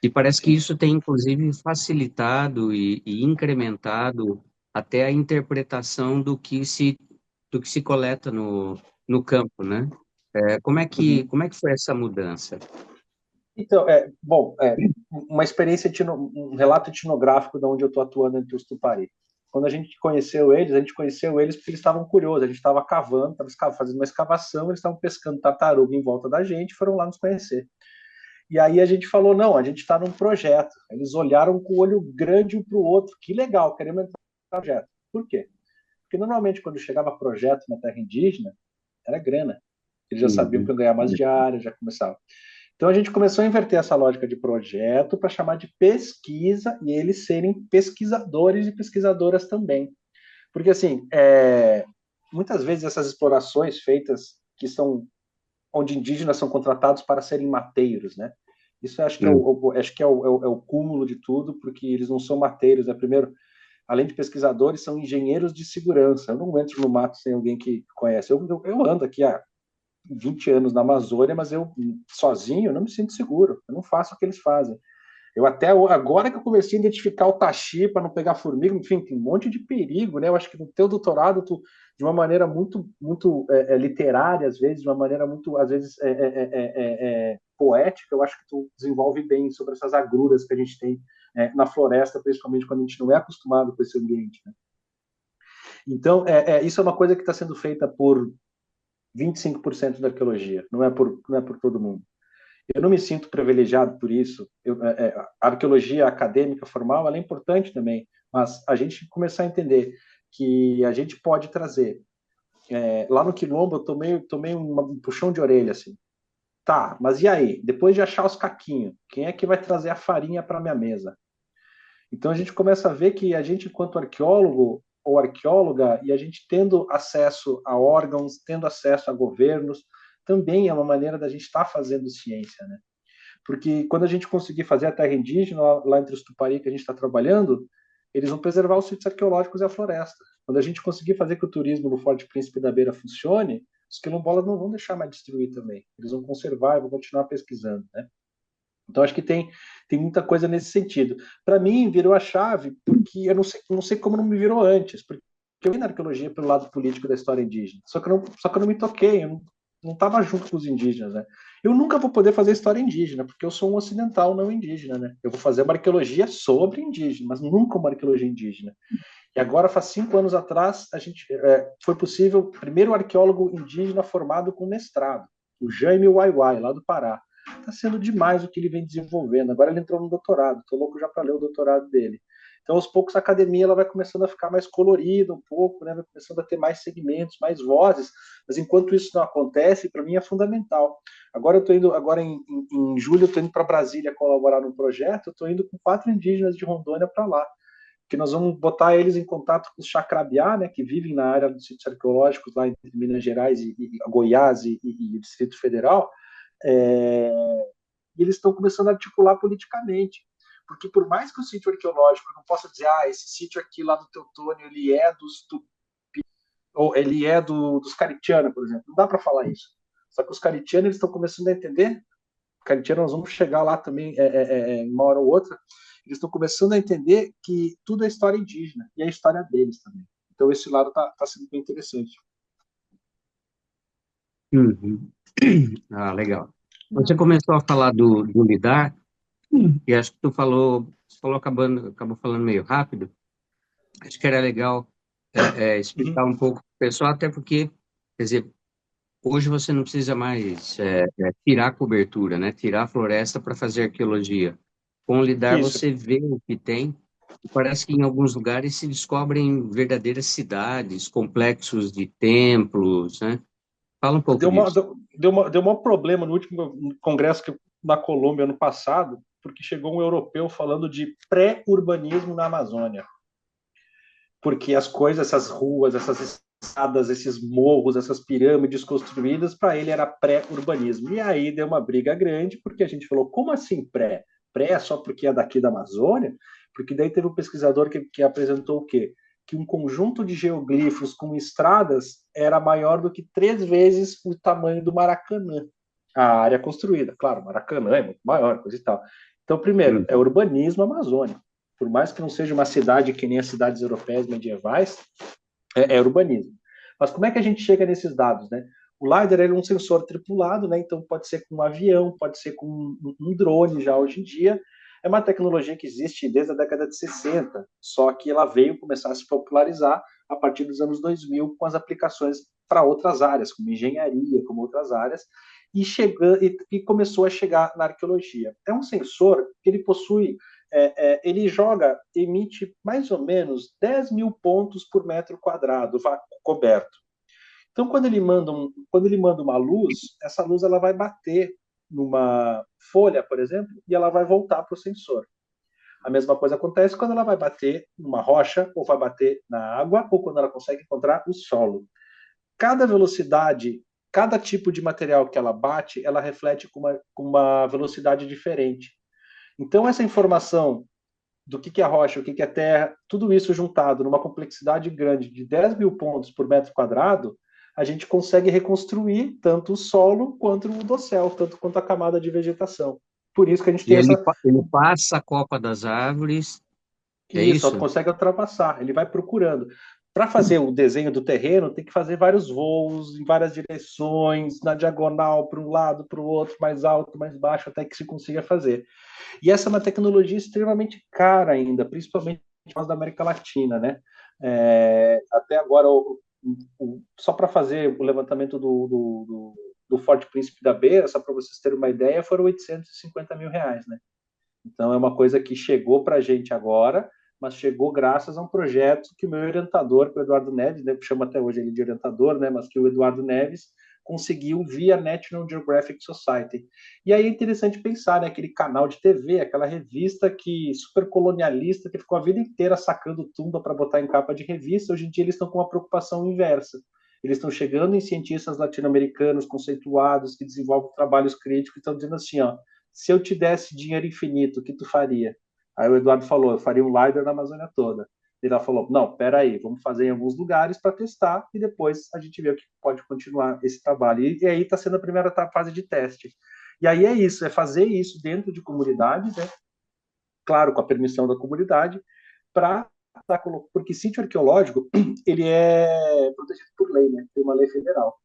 E parece que isso tem, inclusive, facilitado e incrementado até a interpretação do que se coleta no campo, né? Como é que foi essa mudança? Então, uma experiência, um relato etnográfico de onde eu estou atuando entre os Tupari. Quando a gente conheceu eles porque eles estavam curiosos, a gente estava cavando, estava fazendo uma escavação, eles estavam pescando tartaruga em volta da gente, foram lá nos conhecer. E aí a gente falou, não, a gente está num projeto. Eles olharam com o olho grande um para o outro, que legal, queremos entrar no projeto. Por quê? Porque normalmente quando chegava projeto na terra indígena, era grana. Eles já sabiam que Uhum. iam ganhar mais diária, já começava. Então a gente começou a inverter essa lógica de projeto para chamar de pesquisa e eles serem pesquisadores e pesquisadoras também. Porque assim, muitas vezes essas explorações feitas que são onde indígenas são contratados para serem mateiros, né? Isso acho que é o cúmulo de tudo, porque eles não são mateiros, né? Primeiro, além de pesquisadores, são engenheiros de segurança. Eu não entro no mato sem alguém que conhece. Eu ando aqui há 20 anos na Amazônia, mas eu sozinho não me sinto seguro. Eu não faço o que eles fazem. Eu até agora que eu comecei a identificar o taxi para não pegar formiga, enfim, tem um monte de perigo, né? Eu acho que no teu doutorado, tu, de uma maneira muito literária, às vezes, de uma maneira muito, às vezes, poética, eu acho que tu desenvolve bem sobre essas agruras que a gente tem na floresta, principalmente quando a gente não é acostumado com esse ambiente, né? Então, isso é uma coisa que está sendo feita por 25% da arqueologia, não é por todo mundo. Eu não me sinto privilegiado por isso. A arqueologia acadêmica formal ela é importante também, mas a gente começar a entender que a gente pode trazer. Lá no Quilombo eu tomei um puxão de orelha assim. Tá, mas e aí? Depois de achar os caquinhos, quem é que vai trazer a farinha para minha mesa? Então a gente começa a ver que a gente, enquanto arqueólogo ou arqueóloga, e a gente tendo acesso a órgãos, tendo acesso a governos, também é uma maneira da gente estar fazendo ciência, né? Porque quando a gente conseguir fazer a terra indígena, lá entre os Tupari que a gente está trabalhando, eles vão preservar os sítios arqueológicos e a floresta. Quando a gente conseguir fazer que o turismo no Forte Príncipe da Beira funcione, os quilombolas não vão deixar mais destruir também. Eles vão conservar e vão continuar pesquisando, né? Então, acho que tem muita coisa nesse sentido. Para mim, virou a chave, porque eu não sei como não me virou antes, porque eu vim na arqueologia pelo lado político da história indígena, só que eu não me toquei, eu não estava junto com os indígenas, né? Eu nunca vou poder fazer história indígena, porque eu sou um ocidental não indígena, né? Eu vou fazer uma arqueologia sobre indígena, mas nunca uma arqueologia indígena. E agora, faz 5 anos atrás, foi possível, o primeiro arqueólogo indígena formado com mestrado, o Jaime Waiwai, lá do Pará. Está sendo demais o que ele vem desenvolvendo. Agora ele entrou no doutorado, estou louco já para ler o doutorado dele. Então, aos poucos, a academia ela vai começando a ficar mais colorida um pouco, né? Vai começando a ter mais segmentos, mais vozes, mas enquanto isso não acontece, para mim é fundamental. Agora eu estou indo, agora em julho, eu estou indo para Brasília colaborar num projeto, eu estou indo com 4 indígenas de Rondônia para lá, que nós vamos botar eles em contato com os Chacrabiá, né, que vivem na área dos sítios arqueológicos lá em Minas Gerais e Goiás e Distrito Federal, é, e eles estão começando a articular politicamente. Porque por mais que o sítio arqueológico não possa dizer, esse sítio aqui lá do Teutônio, ele é dos Tupi, ou ele é dos Caritianos, por exemplo. Não dá para falar isso. Só que os Caritianos, eles estão começando a entender, Caritianos, nós vamos chegar lá também, uma hora ou outra, eles estão começando a entender que tudo é história indígena, e é a história deles também. Então esse lado está sendo bem interessante. Uhum. Ah, legal. Você começou a falar do lidar, e acho que você falou acabou falando meio rápido. Acho que era legal explicar um pouco para o pessoal, até porque, quer dizer, hoje você não precisa mais tirar a cobertura, né? Tirar a floresta para fazer arqueologia. Com o lidar Isso. você vê o que tem, e parece que em alguns lugares se descobrem verdadeiras cidades, complexos de templos, né? Fala um pouco disso. Deu um problema no último congresso na Colômbia ano passado, porque chegou um europeu falando de pré-urbanismo na Amazônia. Porque as coisas, essas ruas, essas estradas, esses morros, essas pirâmides construídas, para ele era pré-urbanismo. E aí deu uma briga grande, porque a gente falou, como assim pré? Pré é só porque é daqui da Amazônia? Porque daí teve um pesquisador que apresentou o quê? Que um conjunto de geoglifos com estradas era maior do que 3 vezes o tamanho do Maracanã. A área construída. Claro, Maracanã é muito maior, coisa e tal. Então, primeiro, é urbanismo amazônico. Por mais que não seja uma cidade que nem as cidades europeias medievais, é urbanismo. Mas como é que a gente chega nesses dados, né? O LiDAR é um sensor tripulado, né? Então pode ser com um avião, pode ser com um drone já hoje em dia. É uma tecnologia que existe desde a década de 60, só que ela veio começar a se popularizar a partir dos anos 2000 com as aplicações para outras áreas, como engenharia, como outras áreas, e começou a chegar na arqueologia. É um sensor que ele possui ele emite mais ou menos 10 mil pontos por metro quadrado coberto. Então, quando ele manda uma luz, essa luz ela vai bater numa folha, por exemplo, e ela vai voltar para o sensor. A mesma coisa acontece quando ela vai bater numa rocha, ou vai bater na água, ou quando ela consegue encontrar o solo. Cada velocidade, cada tipo de material que ela bate, ela reflete com uma velocidade diferente. Então, essa informação do que é rocha, o que é terra, tudo isso juntado numa complexidade grande de 10 mil pontos por metro quadrado, a gente consegue reconstruir tanto o solo quanto o dossel, tanto quanto a camada de vegetação. Por isso que a gente E tem ele passa a copa das árvores, é Isso, isso? consegue ultrapassar, ele vai procurando. Para fazer o desenho do terreno, tem que fazer vários voos em várias direções, na diagonal, para um lado, para o outro, mais alto, mais baixo, até que se consiga fazer. E essa é uma tecnologia extremamente cara ainda, principalmente nós da América Latina, né? Até agora, só para fazer o levantamento do Forte Príncipe da Beira, só para vocês terem uma ideia, foram R$ 850 mil, né? Então, é uma coisa que chegou para a gente agora, mas chegou graças a um projeto que o meu orientador, o Eduardo Neves, né, chama até hoje ele de orientador, né, mas que o Eduardo Neves conseguiu via National Geographic Society. E aí é interessante pensar, né, aquele canal de TV, aquela revista super colonialista, que ficou a vida inteira sacando tumba para botar em capa de revista, hoje em dia eles estão com uma preocupação inversa. Eles estão chegando em cientistas latino-americanos conceituados, que desenvolvem trabalhos críticos, e estão dizendo assim, ó, se eu te desse dinheiro infinito, o que tu faria? Aí o Eduardo falou, eu faria um LiDAR na Amazônia toda. Ele falou, não, peraí, vamos fazer em alguns lugares para testar e depois a gente vê o que pode continuar esse trabalho. E aí está sendo a primeira fase de teste. E aí é isso, é fazer isso dentro de comunidades, né? Claro, com a permissão da comunidade, porque sítio arqueológico, ele é protegido por lei, né? Tem uma lei federal.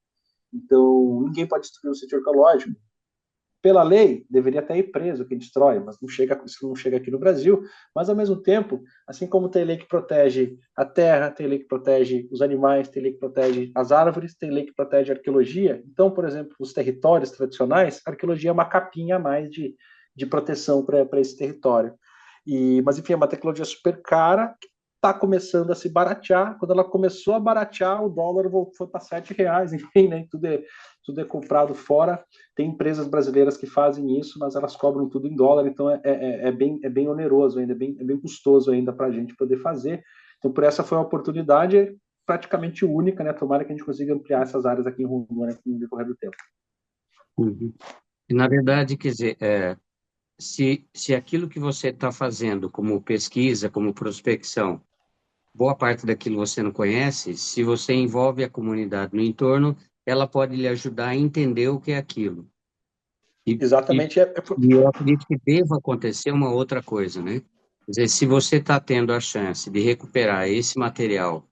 Então, ninguém pode destruir um sítio arqueológico. Pela lei, deveria até ir preso quem destrói, mas isso não chega aqui no Brasil. Mas, ao mesmo tempo, assim como tem lei que protege a terra, tem lei que protege os animais, tem lei que protege as árvores, tem lei que protege a arqueologia. Então, por exemplo, os territórios tradicionais, a arqueologia é uma capinha a mais de proteção para esse território. Mas, enfim, é uma tecnologia super cara, que está começando a se baratear. Quando ela começou a baratear, o dólar foi para R$ 7, enfim, né? Tudo é comprado fora. Tem empresas brasileiras que fazem isso, mas elas cobram tudo em dólar, então é bem oneroso ainda, é bem custoso ainda para a gente poder fazer. Então, por essa foi uma oportunidade praticamente única, né? Tomara que a gente consiga ampliar essas áreas aqui em Rondônia no decorrer do tempo. Uhum. E, na verdade, quer dizer, se aquilo que você está fazendo como pesquisa, como prospecção, boa parte daquilo você não conhece, se você envolve a comunidade no entorno, ela pode lhe ajudar a entender o que é aquilo. E, e, Exatamente. e eu acredito que deva acontecer uma outra coisa, né? Quer dizer, se você está tendo a chance de recuperar esse material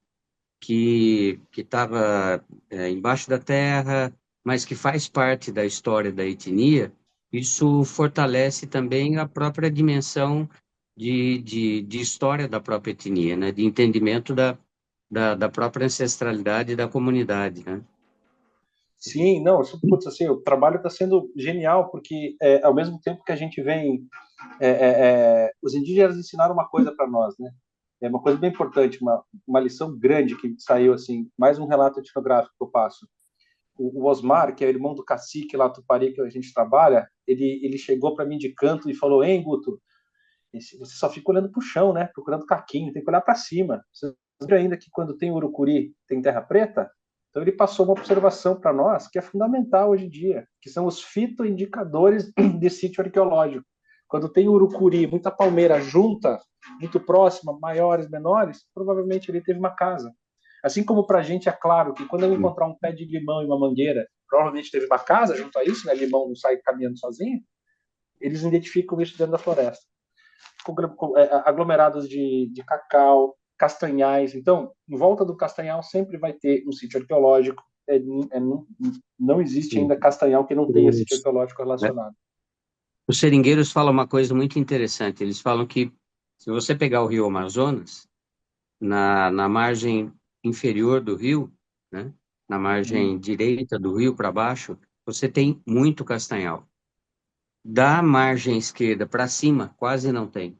que estava embaixo da terra, mas que faz parte da história da etnia, isso fortalece também a própria dimensão de história da própria etnia, né? De entendimento da própria ancestralidade da comunidade, né? Sim, não, putz, assim, o trabalho está sendo genial, porque ao mesmo tempo que a gente vem. Os indígenas ensinaram uma coisa para nós, né? É uma coisa bem importante, uma lição grande que saiu, assim, mais um relato etnográfico que eu passo. O Osmar, que é irmão do cacique lá, Tupari, que a gente trabalha, ele chegou para mim de canto e falou: Hein, Guto, você só fica olhando para o chão, né? Procurando caquinho, tem que olhar para cima. Você viu ainda que quando tem urucuri tem terra preta? Então ele passou uma observação para nós que é fundamental hoje em dia, que são os fitoindicadores de sítio arqueológico. Quando tem urucuri, muita palmeira junta, muito próxima, maiores, menores, provavelmente ele teve uma casa. Assim como para a gente é claro que quando eu encontrar um pé de limão e uma mangueira, provavelmente teve uma casa junto a isso, né? Limão não sai caminhando sozinho. Eles identificam isso dentro da floresta. Aglomerados de cacau, castanhais. Então, em volta do castanhal sempre vai ter um sítio arqueológico. Não existe ainda castanhal que não tenha sítio Os, arqueológico né, relacionado. os seringueiros falam uma coisa muito interessante. Eles falam que se você pegar o Rio Amazonas, na margem inferior do rio, né, na margem direita do rio para baixo, você tem muito castanhal. Da margem esquerda para cima, quase não tem.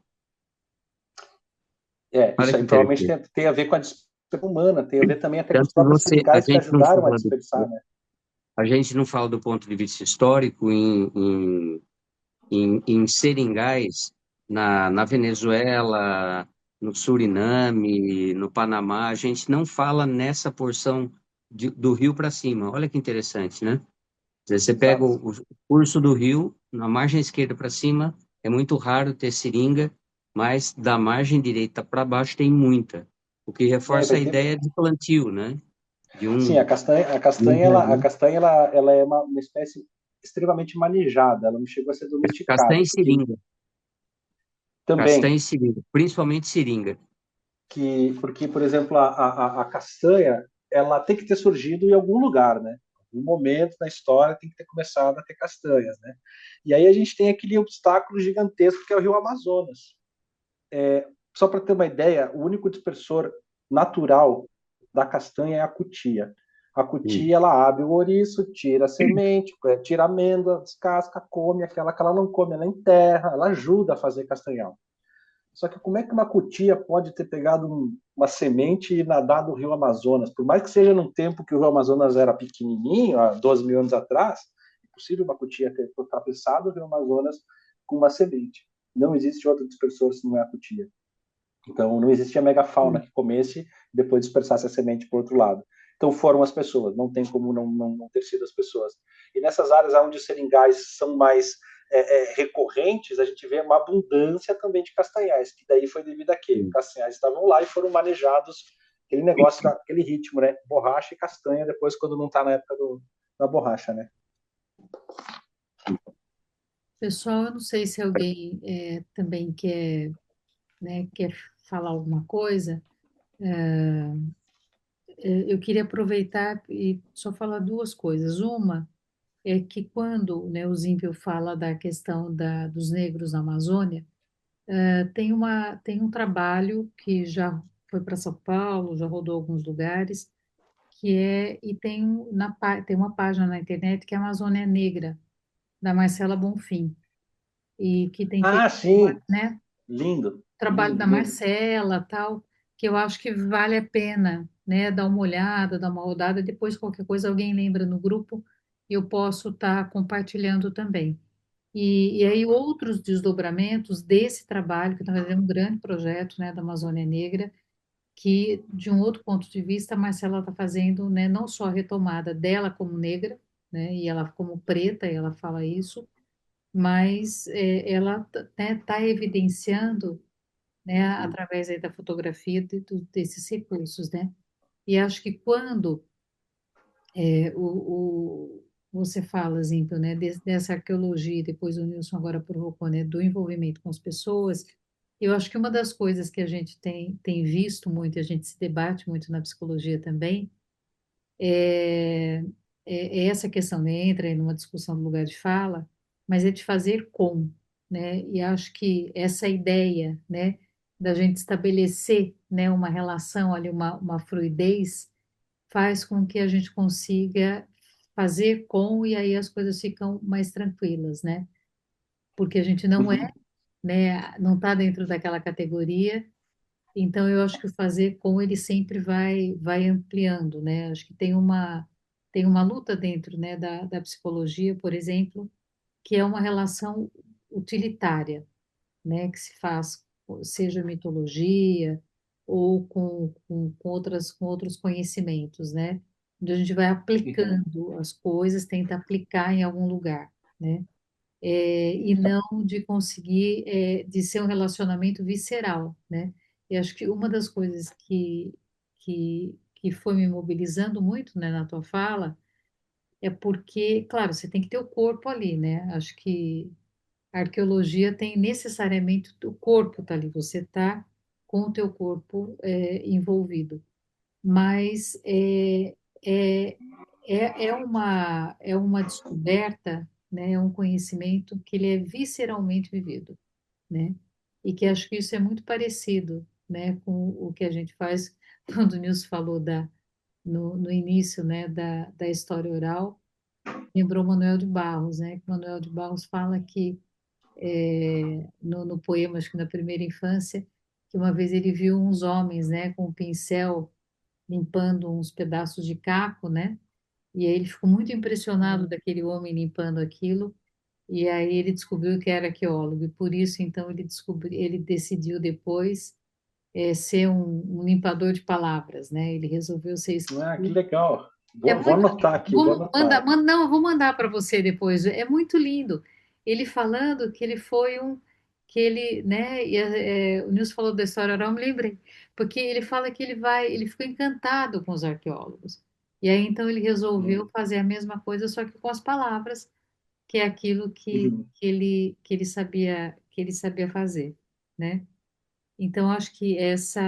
Olha Isso que aí provavelmente interessante. tem a ver com a dispersão humana, tem a ver também até com Tanto os que próprios a seringais que gente não ajudaram a fala dispersar, né? a gente não fala do ponto de vista histórico em seringais na Venezuela, no Suriname, no Panamá, a gente não fala nessa porção do rio para cima. Olha que interessante, né? Quer dizer, você pega Exato. o curso do rio, na margem esquerda para cima, é muito raro ter seringa, mas da margem direita para baixo tem muita, o que reforça Vai a ter. ideia de plantio, né? De Sim, um, de um a jardim. castanha ela é uma espécie extremamente manejada, ela não chegou a ser Castanha domesticada, e porque seringa. Castanha também e seringa, principalmente seringa. porque, por exemplo, a castanha, ela tem que ter surgido em algum lugar, né? Em algum momento na história tem que ter começado a ter castanhas, né? E aí a gente tem aquele obstáculo gigantesco que é o Rio Amazonas. Só para ter uma ideia, o único dispersor natural da castanha é a cutia. A Hum. cutia, ela abre o ouriço, tira a semente, tira a amêndoa, descasca, come aquela que ela não come, ela enterra, ela ajuda a fazer castanhal. Só que como é que uma cutia pode ter pegado uma semente e nadado o rio Amazonas? Por mais que seja num tempo que o rio Amazonas era pequenininho, há 12 mil anos atrás, é possível uma cutia ter atravessado o rio Amazonas com uma semente. Não existe outro dispersor se não é a cutia. Então, não existia megafauna que comesse e depois dispersasse a semente para o outro lado. Então, foram as pessoas, não tem como não ter sido as pessoas. E nessas áreas onde os seringais são mais recorrentes, a gente vê uma abundância também de castanhais, que daí foi devido a quê? Os castanhais estavam lá e foram manejados, aquele negócio, aquele ritmo, né? Borracha e castanha, depois quando não está na época da borracha, né? Pessoal, eu não sei se alguém também quer, né, quer falar alguma coisa. Eu queria aproveitar e só falar duas coisas. Uma é que quando, né, o Zímpio fala da questão dos negros na Amazônia, tem um trabalho que já foi para São Paulo, já rodou alguns lugares, e tem uma página na internet que é Amazônia Negra, da Marcela Bonfim, e que tem feito, Ah, sim, né? Lindo, Trabalho lindo, da lindo. Marcela, tal, que eu acho que vale a pena, né, dar uma olhada, dar uma rodada, depois qualquer coisa alguém lembra no grupo, eu posso estar compartilhando também. E aí outros desdobramentos desse trabalho, que na verdade é um grande projeto, né, da Amazônia Negra, que de um outro ponto de vista a Marcela está fazendo, né, não só a retomada dela como negra, né, e ela como preta, e ela fala isso, mas ela está evidenciando, né, através aí da fotografia desses recursos, né? E acho que quando você fala, Zimpel, né, dessa arqueologia, e depois o Nilson agora provocou, né, do envolvimento com as pessoas, eu acho que uma das coisas que a gente tem visto muito, e a gente se debate muito na psicologia também, é, é essa questão, né, entra aí numa discussão do lugar de fala, mas é de fazer com, né, e acho que essa ideia, né, da gente estabelecer, né, uma relação ali, uma fluidez, faz com que a gente consiga fazer com, e aí as coisas ficam mais tranquilas, né, porque a gente não é, Uhum, né, não está dentro daquela categoria, então, eu acho que o fazer com ele sempre vai ampliando, né? Acho que tem uma luta dentro, né, da psicologia, por exemplo, que é uma relação utilitária, né, que se faz, seja mitologia ou com outros conhecimentos, né? Onde a gente vai uhum. aplicando as coisas, tenta aplicar em algum lugar, né? E não de conseguir, de ser um relacionamento visceral, né? E acho que uma das coisas que foi me mobilizando muito, né, na tua fala, é porque, claro, você tem que ter o corpo ali, né? Acho que a arqueologia tem necessariamente o corpo tá ali, você tá com o teu corpo envolvido, mas é, é uma descoberta, né, é um conhecimento que ele é visceralmente vivido, né? E que acho que isso é muito parecido, né, com o que a gente faz quando o Nilson falou no início, né, da história oral, lembrou Manuel de Barros, né? Que Manuel de Barros fala que no poema, acho que na primeira infância, que uma vez ele viu uns homens, né, com um pincel limpando uns pedaços de caco, né? E aí ele ficou muito impressionado daquele homem limpando aquilo, e aí ele descobriu que era arqueólogo, e por isso então ele decidiu depois ser um limpador de palavras, né? Ele resolveu ser Ah, que escritor. legal. É Vou muito. anotar aqui, vou Vou mandar, anotar. não, eu vou mandar para você depois. É muito lindo. Ele falando que ele foi que ele, né? O Nilson falou da história oral, eu me lembrei, porque ele fala que ele ficou encantado com os arqueólogos. E aí então ele resolveu Uhum, fazer a mesma coisa, só que com as palavras, que é aquilo uhum. que ele sabia fazer, né? Então acho que esse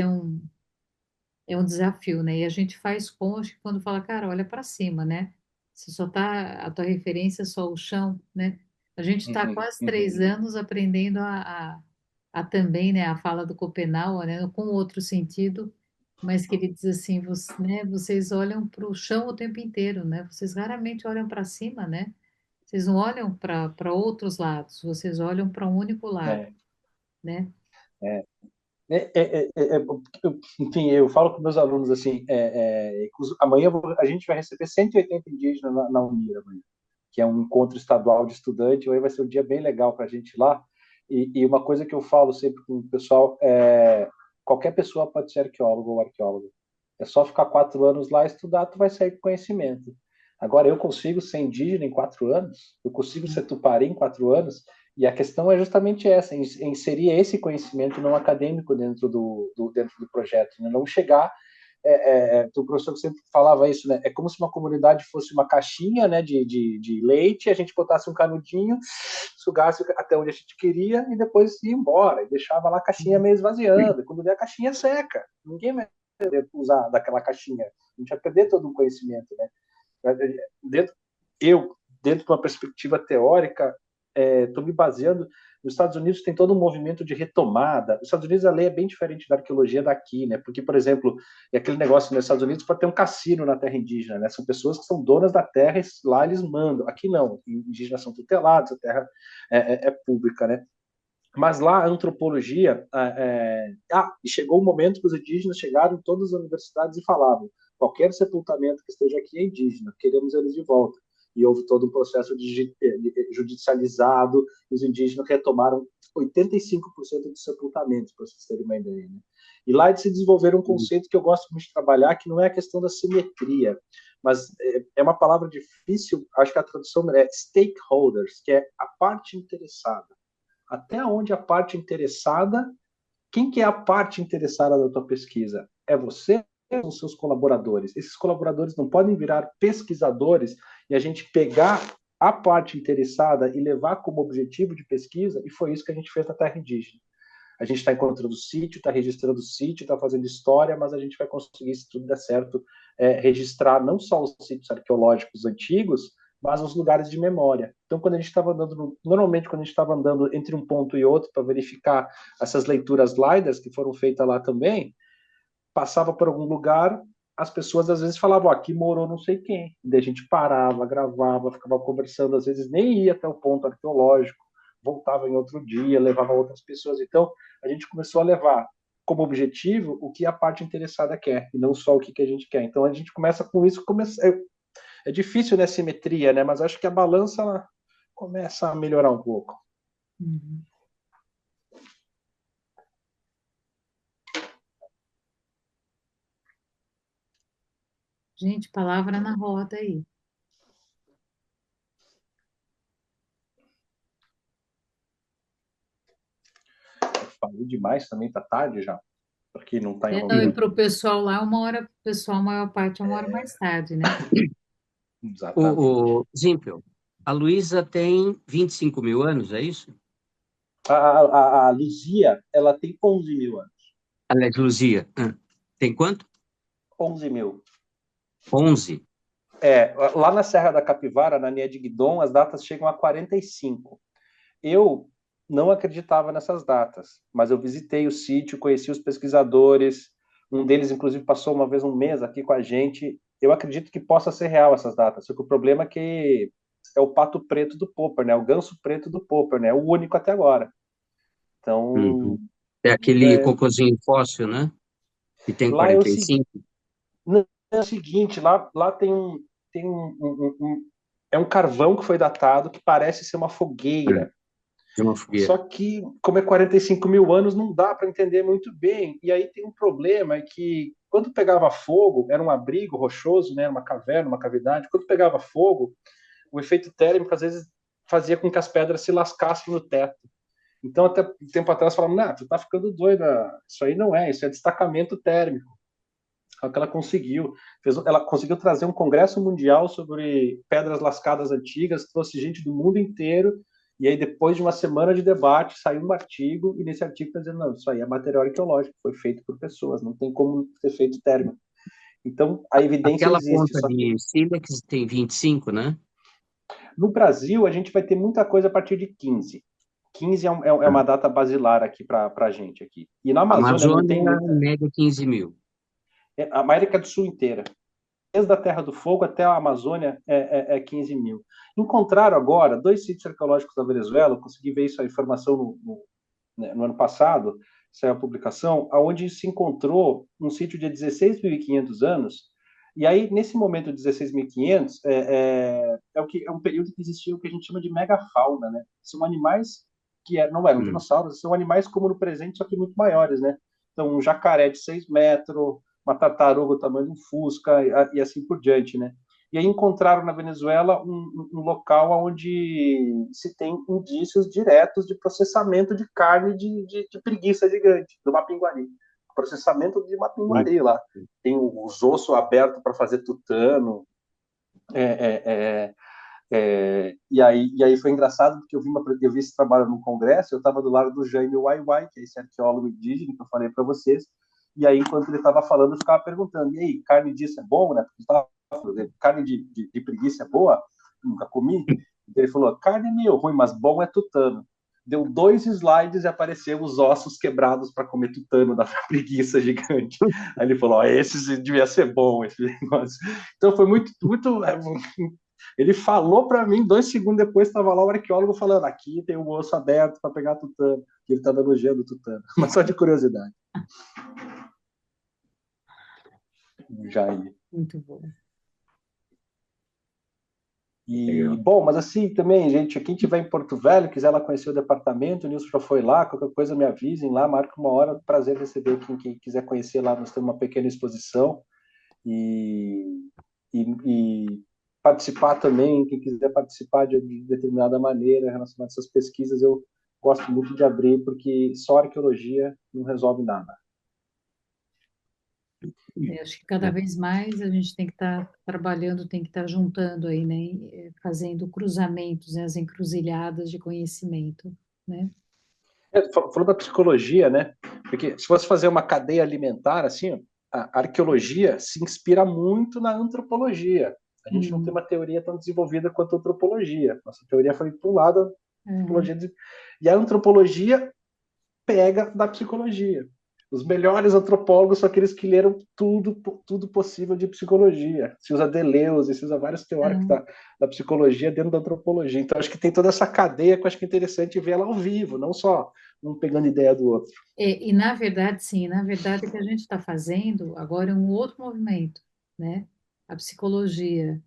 é um desafio, né? E a gente faz com, acho que quando fala, cara, olha para cima, né? Se só tá a tua referência é só o chão, né? A gente está Uhum, quase uhum. 3 anos aprendendo a também, né? A fala do Copenau, né? Com outro sentido, mas que ele diz assim, né? Vocês olham para o chão o tempo inteiro, né? Vocês raramente olham para cima, né? Vocês não olham para outros lados, vocês olham para um único lado, É, né? é. Enfim, eu falo com meus alunos assim, amanhã a gente vai receber 180 indígenas na Unira amanhã, que é um encontro estadual de estudante, aí vai ser um dia bem legal para a gente ir lá, e uma coisa que eu falo sempre com o pessoal qualquer pessoa pode ser arqueólogo ou arqueóloga, é só ficar 4 anos lá estudar, tu vai sair com conhecimento. Agora, eu consigo ser indígena em 4 anos, eu consigo ser tupari em 4 anos, e a questão é justamente essa, inserir esse conhecimento não acadêmico dentro do projeto, né? Não chegar o professor sempre falava isso, né? É como se uma comunidade fosse uma caixinha, né, de leite, a gente botasse um canudinho, sugasse até onde a gente queria e depois ia embora, e deixava lá a caixinha meio esvaziando. E quando der a caixinha seca, ninguém vai usar daquela caixinha. A gente vai perder todo o conhecimento, né? Dentro, eu, dentro de uma perspectiva teórica, estou me baseando. Nos Estados Unidos tem todo um movimento de retomada. Nos Estados Unidos a lei é bem diferente da arqueologia daqui, né? Porque, por exemplo, é aquele negócio nos Estados Unidos pode ter um cassino na terra indígena, né? São pessoas que são donas da terra e lá eles mandam. Aqui não, indígenas são tutelados, a terra é pública, né? Mas lá a antropologia, e chegou o momento que os indígenas chegaram em todas as universidades e falavam: qualquer sepultamento que esteja aqui é indígena, queremos eles de volta. E houve todo um processo judicializado, e os indígenas retomaram 85% dos sepultamentos, para vocês terem uma ideia. Né? E lá eles se desenvolveram um conceito que eu gosto muito de trabalhar, que não é a questão da simetria, mas é uma palavra difícil, acho que a tradução é stakeholders, que é a parte interessada. Até onde a parte interessada, quem que é a parte interessada da tua pesquisa? É você ou os seus colaboradores? Esses colaboradores não podem virar pesquisadores e a gente pegar a parte interessada e levar como objetivo de pesquisa, e foi isso que a gente fez na Terra Indígena. A gente está encontrando o sítio, está registrando o sítio, está fazendo história, mas a gente vai conseguir, se tudo der certo, registrar não só os sítios arqueológicos antigos, mas os lugares de memória. Então, quando a gente estava andando, normalmente quando a gente estava andando entre um ponto e outro para verificar essas leituras LiDARs que foram feitas lá também, passava por algum lugar, as pessoas às vezes falavam: aqui morou não sei quem. E daí a gente parava, gravava, ficava conversando, às vezes nem ia até o ponto arqueológico, voltava em outro dia, levava outras pessoas. Então, a gente começou a levar como objetivo o que a parte interessada quer, e não só o que a gente quer. Então, a gente começa com isso, é difícil, né, simetria, né? Mas acho que a balança ela começa a melhorar um pouco. Uhum. Gente, palavra na roda aí. Falei demais também, tá tarde já, para quem não está É, não, e enrolando. para o pessoal lá, uma hora, o pessoal, a maior parte, é uma hora mais tarde, né? Exatamente. Zimpel, a Luísa tem 25 mil anos, é isso? A Luzia, ela tem 11 mil anos. Alex Luzia. Tem quanto? 11 mil. 11. Lá na Serra da Capivara, na Nia de Guidon, as datas chegam a 45. Eu não acreditava nessas datas, mas eu visitei o sítio, conheci os pesquisadores, um deles, inclusive, passou uma vez um mês aqui com a gente. Eu acredito que possa ser real essas datas, só que o problema é que é o pato preto do Popper, né? O ganso preto do Popper, né? O único até agora. Então, Uhum. É aquele cocôzinho fóssil, né? Que tem lá é o 45. seguinte, lá tem é um carvão que foi datado que parece ser uma fogueira. De uma fogueira. Só que, como é 45 mil anos, não dá para entender muito bem. E aí tem um problema, é que quando pegava fogo, era um abrigo rochoso, né, uma caverna, uma cavidade, quando pegava fogo, o efeito térmico às vezes fazia com que as pedras se lascassem no teto. Então, até um tempo atrás, falavam: não, tu tá ficando doida, isso aí não é, isso é destacamento térmico. Só que ela conseguiu trazer um congresso mundial sobre pedras lascadas antigas, trouxe gente do mundo inteiro, e aí depois de uma semana de debate, saiu um artigo, e nesse artigo está dizendo: não, isso aí é material arqueológico, foi feito por pessoas, não tem como ser feito térmico. Então, a evidência Aquela existe, ponta só que de sílex tem 25, né? no Brasil a gente vai ter muita coisa a partir de 15. 15 é uma data basilar aqui para a gente aqui. E na A Amazônia não tem Amazônia, muita. em média, 15 mil. A América do Sul inteira, desde a Terra do Fogo até a Amazônia, é 15 mil. Encontraram agora 2 sítios arqueológicos da Venezuela, eu consegui ver isso, a informação no ano passado, saiu a publicação, onde se encontrou um sítio de 16.500 anos, e aí, nesse momento de 16.500, é um período que existia o que a gente chama de megafauna, né? São animais que não eram dinossauros, são animais como no presente, só que muito maiores, né? Então, um jacaré de 6 metros, uma tartaruga do tamanho de um fusca, e assim por diante, né? E aí encontraram na Venezuela um local onde se tem indícios diretos de processamento de carne de preguiça gigante, do mapinguari. Processamento de mapinguari lá. Tem os ossos abertos para fazer tutano. E aí foi engraçado, porque eu vi esse trabalho no congresso, eu estava do lado do Jaime Waiwai, que é esse arqueólogo indígena que eu falei para vocês, e aí, enquanto ele estava falando, eu ficava perguntando: e aí, carne disso é bom, né? Porque carne de preguiça é boa? Nunca comi. Ele falou: carne é meio ruim, mas bom é tutano. Deu 2 slides e apareceu os ossos quebrados para comer tutano da preguiça gigante. Aí ele falou: esse devia ser bom, esse negócio. Então foi muito Ele falou para mim, 2 segundos depois estava lá o arqueólogo falando, aqui tem um osso aberto para pegar tutano, que ele está dando gelo do tutano. Mas só de curiosidade. Jaime. Muito bom. E, bom, mas assim também, gente, quem tiver em Porto Velho, quiser lá conhecer o departamento, o Nilson já foi lá, qualquer coisa me avisem lá, marca uma hora, prazer receber quem quiser conhecer lá, nós temos uma pequena exposição e, e participar também, quem quiser participar de determinada maneira relacionada a essas pesquisas, eu gosto muito de abrir, porque só arqueologia não resolve nada. Acho que cada vez mais a gente tem que estar trabalhando, tem que estar juntando aí, né? Fazendo cruzamentos, né? As encruzilhadas de conhecimento, né? Falando da psicologia, né? Porque se fosse fazer uma cadeia alimentar, assim, ó, a arqueologia se inspira muito na antropologia. A gente não tem uma teoria tão desenvolvida quanto a antropologia. Nossa teoria foi para um lado, a antropologia, e a antropologia pega da psicologia. Os melhores antropólogos são aqueles que leram tudo possível de psicologia. Se usa Deleuze, se usa vários teóricos da psicologia dentro da antropologia. Então, acho que tem toda essa cadeia que eu acho que é interessante ver ela ao vivo, não só um pegando ideia do outro. E na verdade, sim, na verdade o que a gente está fazendo agora é um outro movimento, né? A psicologia,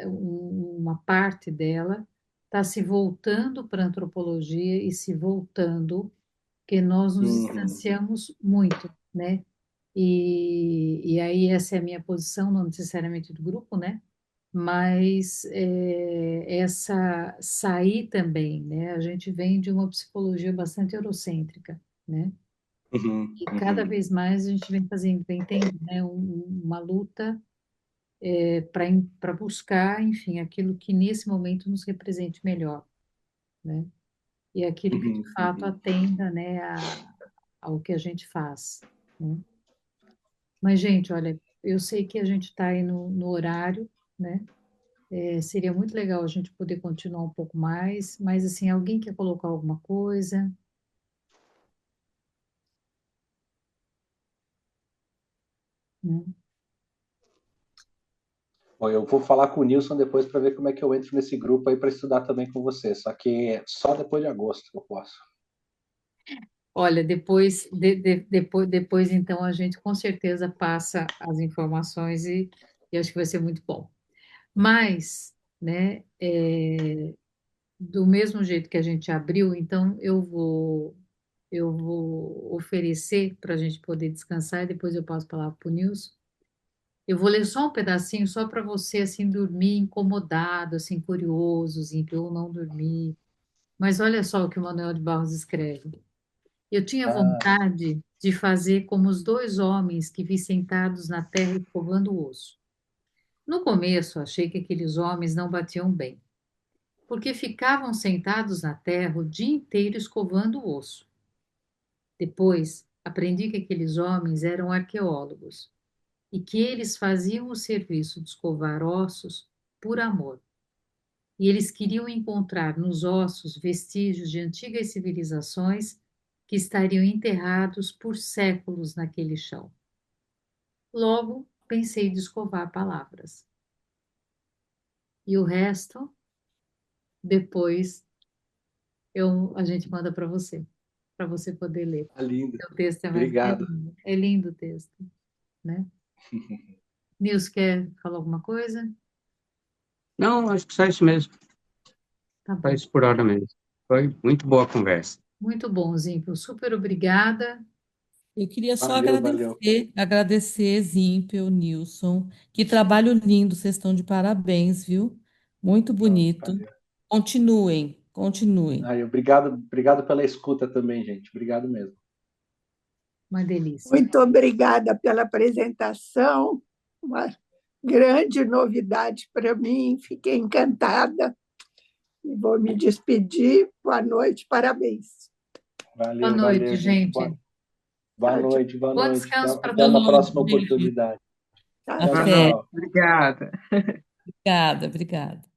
uma parte dela está se voltando para a antropologia e se voltando, porque nós nos distanciamos muito, né? E aí essa é a minha posição, não necessariamente do grupo, né? Mas essa sair também, né? A gente vem de uma psicologia bastante eurocêntrica, né? E cada vez mais a gente vem tendo, né, uma luta para buscar, enfim, aquilo que nesse momento nos represente melhor, né? E aquilo que de fato atenda, né, ao que a gente faz, né? Mas, gente, olha, eu sei que a gente está aí no horário, né? Seria muito legal a gente poder continuar um pouco mais, mas assim, alguém quer colocar alguma coisa? Né? Bom, eu vou falar com o Nilson depois para ver como é que eu entro nesse grupo aí para estudar também com você. Só que só depois de agosto eu posso. Olha, depois então a gente com certeza passa as informações e acho que vai ser muito bom. Mas, né, do mesmo jeito que a gente abriu, então eu vou oferecer para a gente poder descansar e depois eu passo a palavra para o Nilson. Eu vou ler só um pedacinho, só para você, assim, dormir incomodado, assim, curioso, assim, para eu não dormir. Mas olha só o que o Manuel de Barros escreve. Eu tinha vontade de fazer como os dois homens que vi sentados na terra escovando o osso. No começo, achei que aqueles homens não batiam bem, porque ficavam sentados na terra o dia inteiro escovando o osso. Depois, aprendi que aqueles homens eram arqueólogos e que eles faziam o serviço de escovar ossos por amor. E eles queriam encontrar nos ossos vestígios de antigas civilizações que estariam enterrados por séculos naquele chão. Logo, pensei de escovar palavras. E o resto, depois, a gente manda para você poder ler. Tá lindo. O texto Obrigado. é lindo o texto, né? Nilson, quer falar alguma coisa? Não, acho que só isso mesmo. Tá Só bom. isso por hora mesmo. Foi muito boa a conversa. Muito bom, Zimpio. Super obrigada. Eu queria só Valeu. agradecer, Zimpel, Nilson. Que trabalho lindo, vocês estão de parabéns, viu? Muito bonito. Valeu. Continuem. Obrigado pela escuta também, gente. Obrigado mesmo. Uma delícia. Muito obrigada pela apresentação, uma grande novidade para mim, fiquei encantada e vou me despedir. Boa noite, parabéns. Boa noite, gente. Boa noite. Bom descanso para Até uma todos. próxima Beijo. oportunidade. Tá? Até. Obrigada. Obrigada.